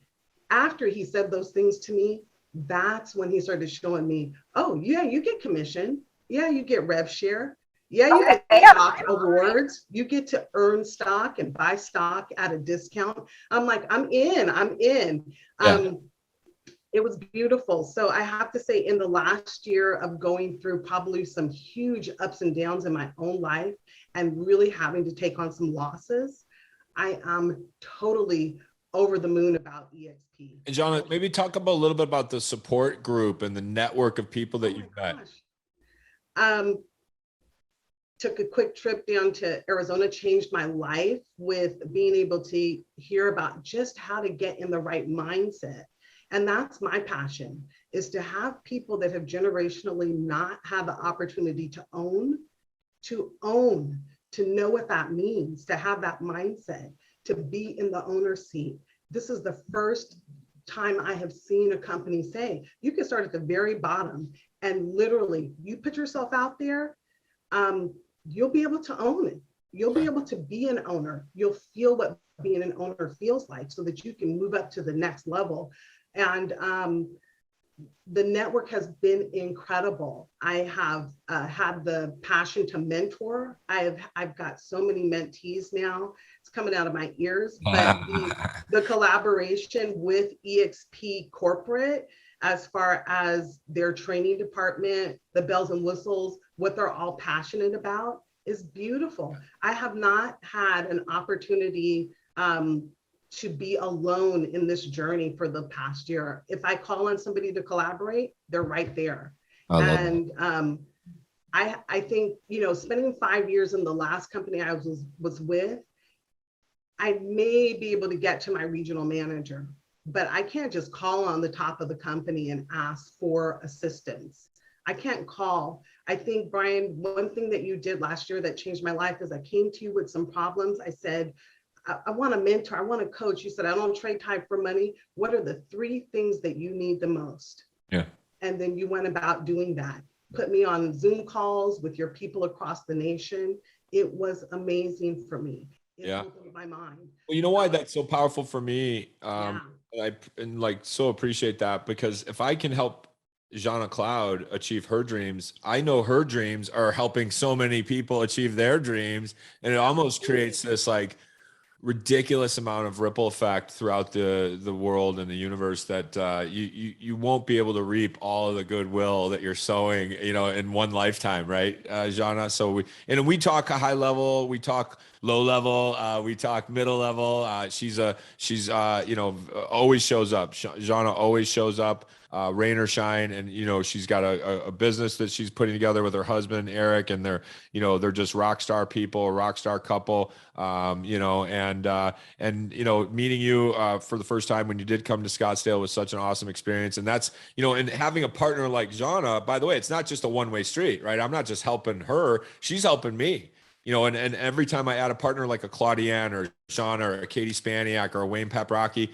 After he said those things to me, that's when he started showing me, oh yeah, you get commission. Yeah, you get rev share. Yeah, you get stock awards. You get to earn stock and buy stock at a discount. I'm like, I'm in. Yeah. It was beautiful. So I have to say, in the last year of going through probably some huge ups and downs in my own life and really having to take on some losses, I am totally over the moon about EXP. And John, maybe talk about a little bit about the support group and the network of people that you've met. Took a quick trip down to Arizona, changed my life with being able to hear about just how to get in the right mindset. And that's my passion, is to have people that have generationally not had the opportunity to own, to know what that means, to have that mindset, to be in the owner's seat. This is the first time I have seen a company say, you can start at the very bottom and literally you put yourself out there, you'll be able to own it. You'll be able to be an owner. You'll feel what being an owner feels like so that you can move up to the next level. And the network has been incredible. I have had the passion to mentor. I've got so many mentees now. It's coming out of my ears, but the collaboration with EXP Corporate, as far as their training department, the bells and whistles, what they're all passionate about is beautiful. I have not had an opportunity to be alone in this journey for the past year. If I call on somebody to collaborate, they're right there. And I think, you know, spending 5 years in the last company I was with, I may be able to get to my regional manager, but I can't just call on the top of the company and ask for assistance. I can't call. I think, Brian, one thing that you did last year that changed my life is I came to you with some problems. I said, I want a mentor, I want a coach. You said, I don't trade time for money. What are the 3 things that you need the most? Yeah. And then you went about doing that. Put me on Zoom calls with your people across the nation. It was amazing for me. It opened my mind. Well, you know why that's so powerful for me? Yeah. And like so appreciate that, because if I can help Jana Cloud achieve her dreams, I know her dreams are helping so many people achieve their dreams. And it almost creates this like ridiculous amount of ripple effect throughout the world and the universe that you won't be able to reap all of the goodwill that you're sowing, you know, in one lifetime, right, Jana? So we talk a high level, we talk low level, we talk middle level. She's you know, always shows up. Jana always shows up. Rain or shine, and you know she's got a business that she's putting together with her husband Eric, and they're just rock star people, a rock star couple, you know, and you know, meeting you for the first time when you did come to Scottsdale was such an awesome experience. And that's, you know, and having a partner like Jana, by the way, it's not just a one-way street, right? I'm not just helping her, she's helping me. You know, and every time I add a partner like a Claudiane or Sean or a Katie Spaniak or a Wayne Paprocki,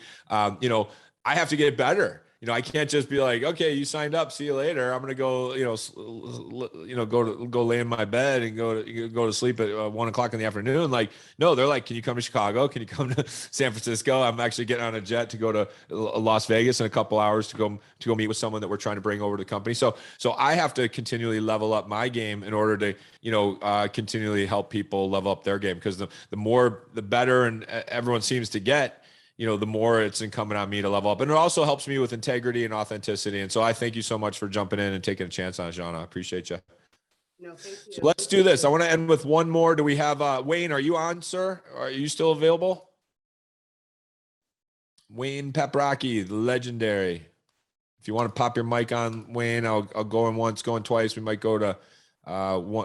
you know, I have to get better. You know, I can't just be like, okay, you signed up, see you later. I'm gonna go, go lay in my bed and go to sleep at 1 o'clock in the afternoon. Like, no, they're like, can you come to Chicago? Can you come to San Francisco? I'm actually getting on a jet to go to Las Vegas in a couple hours to go meet with someone that we're trying to bring over to the company. So I have to continually level up my game in order to, you know, continually help people level up their game, because the better, and everyone seems to get, you know, the more it's incumbent on me to level up. And it also helps me with integrity and authenticity. And so I thank you so much for jumping in and taking a chance on it, Jana. I appreciate you. No, thank you. So let's do this. I want to end with one more. Do we have Wayne? Are you on, sir? Are you still available? Wayne Paprocki, the legendary. If you want to pop your mic on, Wayne, I'll go in once, going twice. We might go to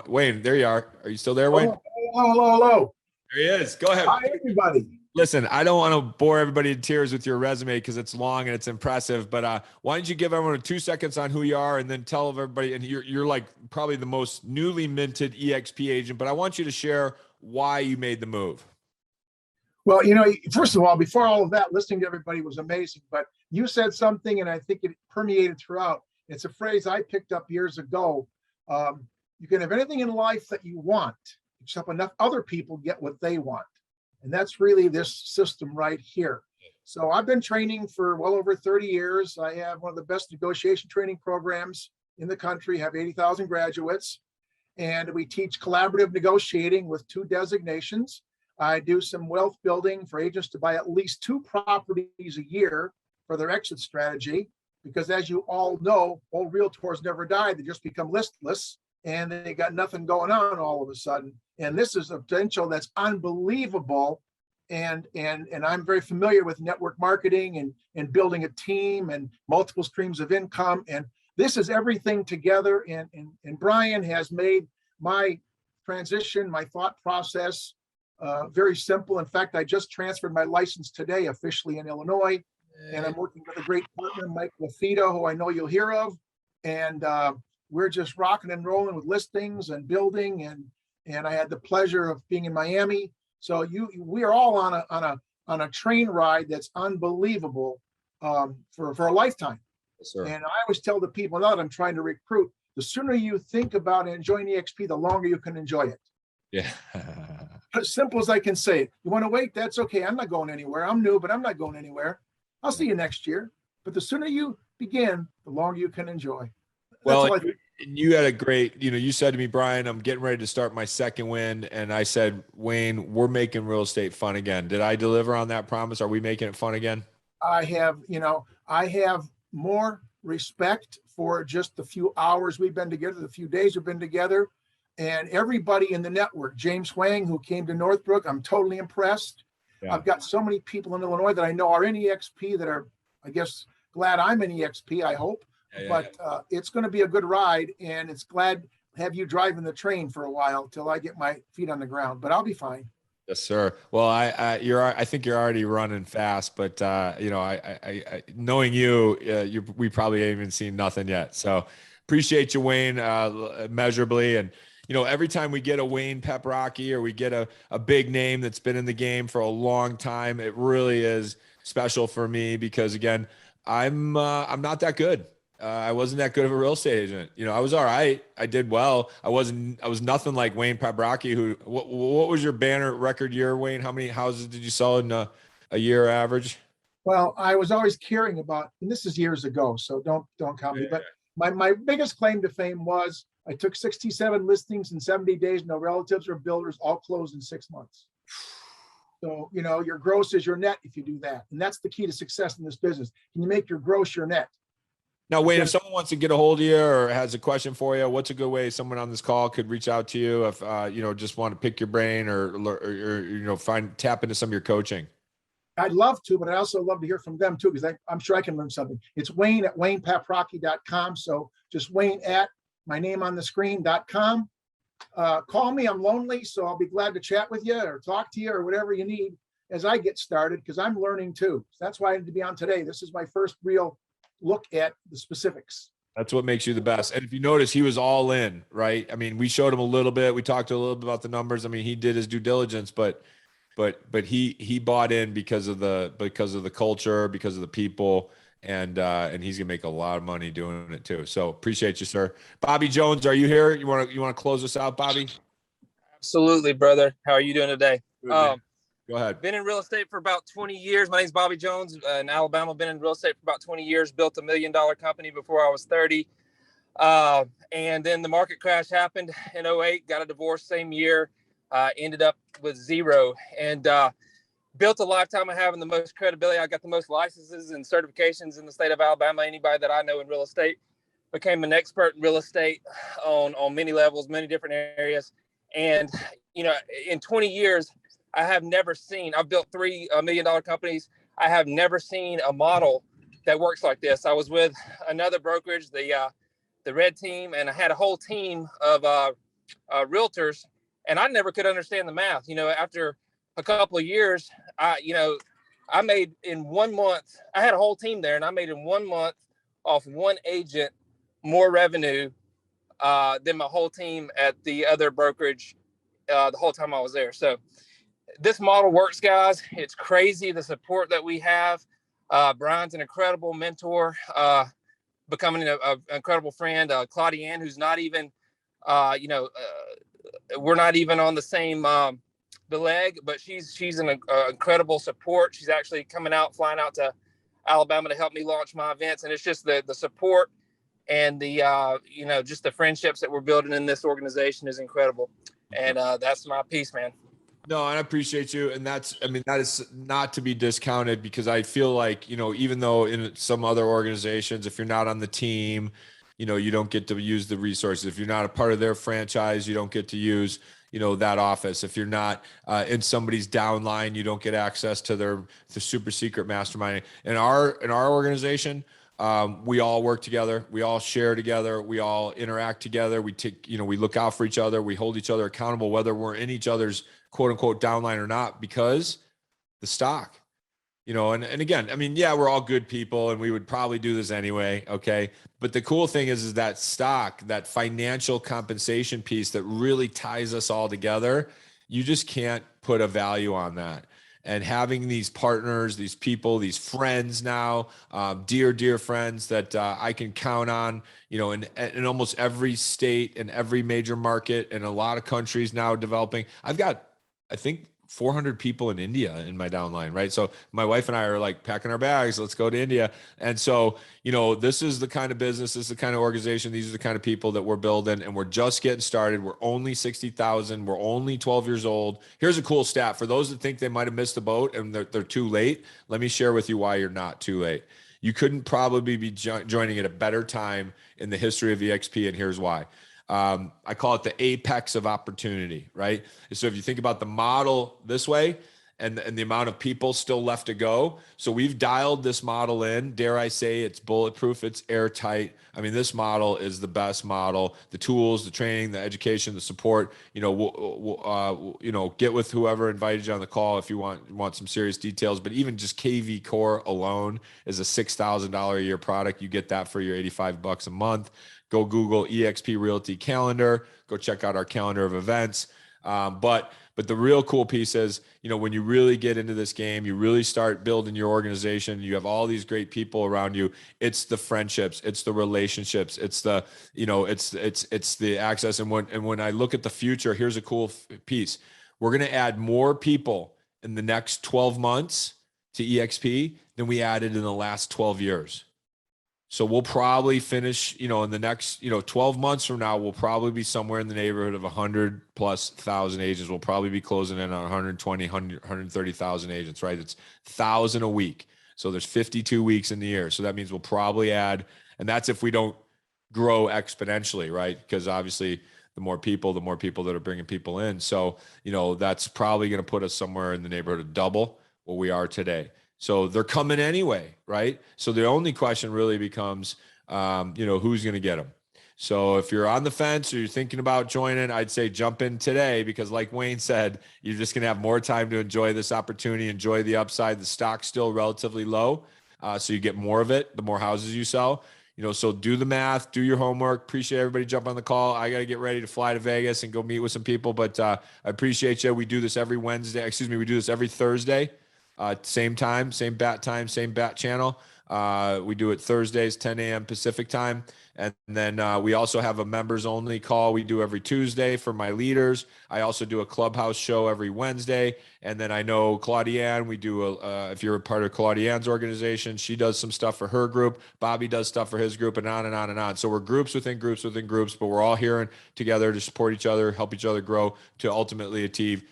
Wayne. There you are. Are you still there, Wayne? Hello. There he is. Go ahead. Hi, everybody. Listen, I don't want to bore everybody to tears with your resume because it's long and it's impressive, but why don't you give everyone 2 seconds on who you are, and then tell everybody, and you're like probably the most newly minted EXP agent, but I want you to share why you made the move. Well, you know, first of all, before all of that, listening to everybody was amazing, but you said something, and I think it permeated throughout. It's a phrase I picked up years ago. You can have anything in life that you want, except enough other people get what they want. And that's really this system right here. So I've been training for well over 30 years. I have one of the best negotiation training programs in the country, have 80,000 graduates. And we teach collaborative negotiating with 2 designations. I do some wealth building for agents to buy at least 2 properties a year for their exit strategy. because as you all know, old realtors never die. They just become listless and they got nothing going on all of a sudden. And this is a potential that's unbelievable. And I'm very familiar with network marketing and building a team and multiple streams of income. And this is everything together. And Brian has made my transition, my thought process, very simple. In fact, I just transferred my license today officially in Illinois, and I'm working with a great partner, Mike LaFita, who I know you'll hear of. And we're just rocking and rolling with listings and building. And I had the pleasure of being in Miami. So we are all on a train ride that's unbelievable for a lifetime. Yes, sir. And I always tell the people now that I'm trying to recruit, the sooner you think about enjoying EXP, the longer you can enjoy it. Yeah. As simple as I can say it. You want to wait? That's okay. I'm not going anywhere. I'm new, but I'm not going anywhere. I'll see you next year. But the sooner you begin, the longer you can enjoy. Well, you had a great, you said to me, Brian, I'm getting ready to start my second win. And I said, Wayne, we're making real estate fun again. Did I deliver on that promise? Are we making it fun again? I have more respect for just the few hours we've been together, the few days we've been together, and everybody in the network. James Huang, who came to Northbrook, I'm totally impressed. Yeah. I've got so many people in Illinois that I know are in EXP that are, I guess, glad I'm in EXP, I hope. But it's going to be a good ride, and it's glad to have you driving the train for a while till I get my feet on the ground, but I'll be fine. Yes, sir. Well, I think you're already running fast, but I knowing you, we probably haven't even seen nothing yet. So appreciate you, Wayne, measurably. And, every time we get a Wayne Peprocki or we get a big name that's been in the game for a long time, it really is special for me because, again, I'm not that good. I wasn't that good of a real estate agent. I was all right. I did well. I was nothing like Wayne Peprocki, what was your banner record year, Wayne? How many houses did you sell in a year average? Well, I was always caring about, and this is years ago, so don't count me, but my biggest claim to fame was I took 67 listings in 70 days, no relatives or builders, all closed in 6 months. So, your gross is your net if you do that. And that's the key to success in this business. Can you make your gross your net? Now, Wayne, if someone wants to get a hold of you or has a question for you, what's a good way someone on this call could reach out to you if, just want to pick your brain or tap into some of your coaching? I'd love to, but I also love to hear from them too, because I'm sure I can learn something. It's Wayne at WaynePeprocki.com. So just Wayne at my name on the screen.com. Call me. I'm lonely, so I'll be glad to chat with you or talk to you or whatever you need as I get started, because I'm learning too. So that's why I need to be on today. This is my first real look at the specifics. That's what makes you the best. And if you notice, he was all in, right? I mean, we showed him a little bit. We talked a little bit about the numbers. I mean, he did his due diligence, but he bought in because of the culture, because of the people, and he's gonna make a lot of money doing it too. So appreciate you, sir. Bobby Jones, are you here? You want to close us out, Bobby? Absolutely, brother. How are you doing today? Go ahead. Been in real estate for about 20 years. My name's Bobby Jones in Alabama. Been in real estate for about 20 years. Built $1 million company before I was 30. And then the market crash happened in 2008. Got a divorce same year. Ended up with zero. And built a lifetime of having the most credibility. I got the most licenses and certifications in the state of Alabama. Anybody that I know in real estate. Became an expert in real estate on many levels, many different areas. And, in 20 years, I have never seen, I've built $3 million companies. I have never seen a model that works like this. I was with another brokerage, the Red Team, and I had a whole team of realtors, and I never could understand the math. After a couple of years, I made in 1 month, I had a whole team there, and I made in 1 month off one agent more revenue than my whole team at the other brokerage the whole time I was there. So this model works, guys. It's crazy the support that we have. Brian's an incredible mentor, becoming an incredible friend. Claudia Ann, who's not even, we're not even on the same the leg, but she's an incredible support. She's actually flying out to Alabama to help me launch my events, and it's just the support and the just the friendships that we're building in this organization is incredible. And that's my piece, man. No, and I appreciate you. And I mean, that is not to be discounted, because I feel like, even though in some other organizations, if you're not on the team, you don't get to use the resources. If you're not a part of their franchise, you don't get to use, that office. If you're not in somebody's downline, you don't get access to the super secret masterminding. In our organization, we all work together. We all share together. We all interact together. We take, we look out for each other. We hold each other accountable, whether we're in each other's quote unquote downline or not, because the stock, and again, I mean, yeah, we're all good people and we would probably do this anyway. Okay. But the cool thing is that stock, that financial compensation piece that really ties us all together, you just can't put a value on that. And having these partners, these people, these friends now, dear friends that I can count on, in almost every state and every major market, and a lot of countries now developing. I've got, I think, 400 people in India in my downline, right? So my wife and I are like packing our bags, let's go to India. And so, this is the kind of business, this is the kind of organization, these are the kind of people that we're building, and we're just getting started. We're only 60,000. We're only 12 years old. Here's a cool stat for those that think they might've missed the boat and they're too late. Let me share with you why you're not too late. You couldn't probably be joining at a better time in the history of EXP. And here's why. I call it the apex of opportunity, right? So if you think about the model this way, and the amount of people still left to go. So we've dialed this model in. Dare I say it's bulletproof, it's airtight. I mean, this model is the best model. The tools, the training, the education, the support, we'll get with whoever invited you on the call if you want some serious details. But even just KV Core alone is a $6,000 a year product. You get that for your $85 a month. Go Google eXp Realty calendar. Go check out our calendar of events. But the real cool piece is, when you really get into this game, you really start building your organization, you have all these great people around you. It's the friendships, it's the relationships, it's the, it's the access. And when I look at the future, here's a cool piece. We're going to add more people in the next 12 months to EXP than we added in the last 12 years. So we'll probably finish, in the next, 12 months from now, we'll probably be somewhere in the neighborhood of 100,000+ agents. We'll probably be closing in on 130,000 agents, right? It's 1,000 a week. So there's 52 weeks in the year. So that means we'll probably add, and that's if we don't grow exponentially, right? Because obviously the more people that are bringing people in. So, that's probably going to put us somewhere in the neighborhood of double what we are today. So they're coming anyway, right? So the only question really becomes, who's going to get them? So if you're on the fence or you're thinking about joining, I'd say jump in today, because like Wayne said, you're just going to have more time to enjoy this opportunity, enjoy the upside. The stock's still relatively low. So you get more of it, the more houses you sell. So do the math, do your homework. Appreciate everybody jump on the call. I got to get ready to fly to Vegas and go meet with some people, but I appreciate you. We do this every Wednesday. We do this every Thursday. Same time, same bat channel. We do it Thursdays, 10 a.m. Pacific time. And then we also have a members only call we do every Tuesday for my leaders. I also do a clubhouse show every Wednesday. And then I know Claudiane, we do if you're a part of Claudiane's organization, she does some stuff for her group. Bobby does stuff for his group, and on and on and on. So we're groups within groups within groups, but we're all here together to support each other, help each other grow, to ultimately achieve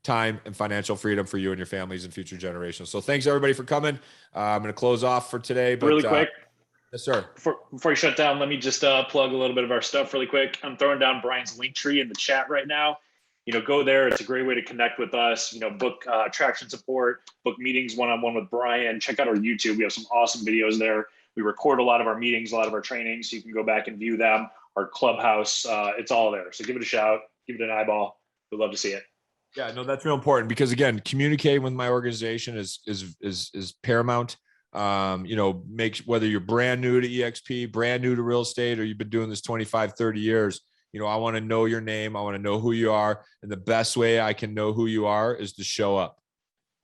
time and financial freedom for you and your families and future generations. So thanks everybody for coming. I'm going to close off for today, but really quick. Yes, sir. Before you shut down, let me just plug a little bit of our stuff really quick. I'm throwing down Brian's link tree in the chat right now. Go there. It's a great way to connect with us, book traction support, book meetings one-on-one with Brian. Check out our YouTube. We have some awesome videos there. We record a lot of our meetings, a lot of our trainings, so you can go back and view them. Our clubhouse, it's all there. So give it a shout, give it an eyeball. We'd love to see it. Yeah, no, that's real important, because again, communicating with my organization is paramount. Make whether you're brand new to EXP, brand new to real estate, or you've been doing this 25, 30 years, I want to know your name. I want to know who you are. And the best way I can know who you are is to show up,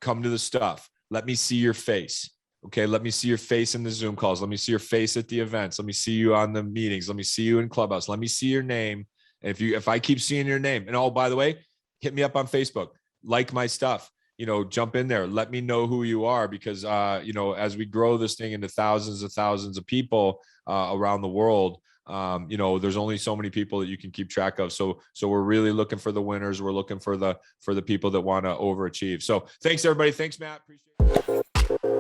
come to the stuff. Let me see your face. Okay. Let me see your face in the Zoom calls. Let me see your face at the events. Let me see you on the meetings. Let me see you in Clubhouse. Let me see your name. And if I keep seeing your name, and oh, by the way, hit me up on Facebook, like my stuff. Jump in there. Let me know who you are, because, as we grow this thing into thousands of people around the world, there's only so many people that you can keep track of. So we're really looking for the winners. We're looking for the people that want to overachieve. So thanks everybody. Thanks, Matt. Appreciate it.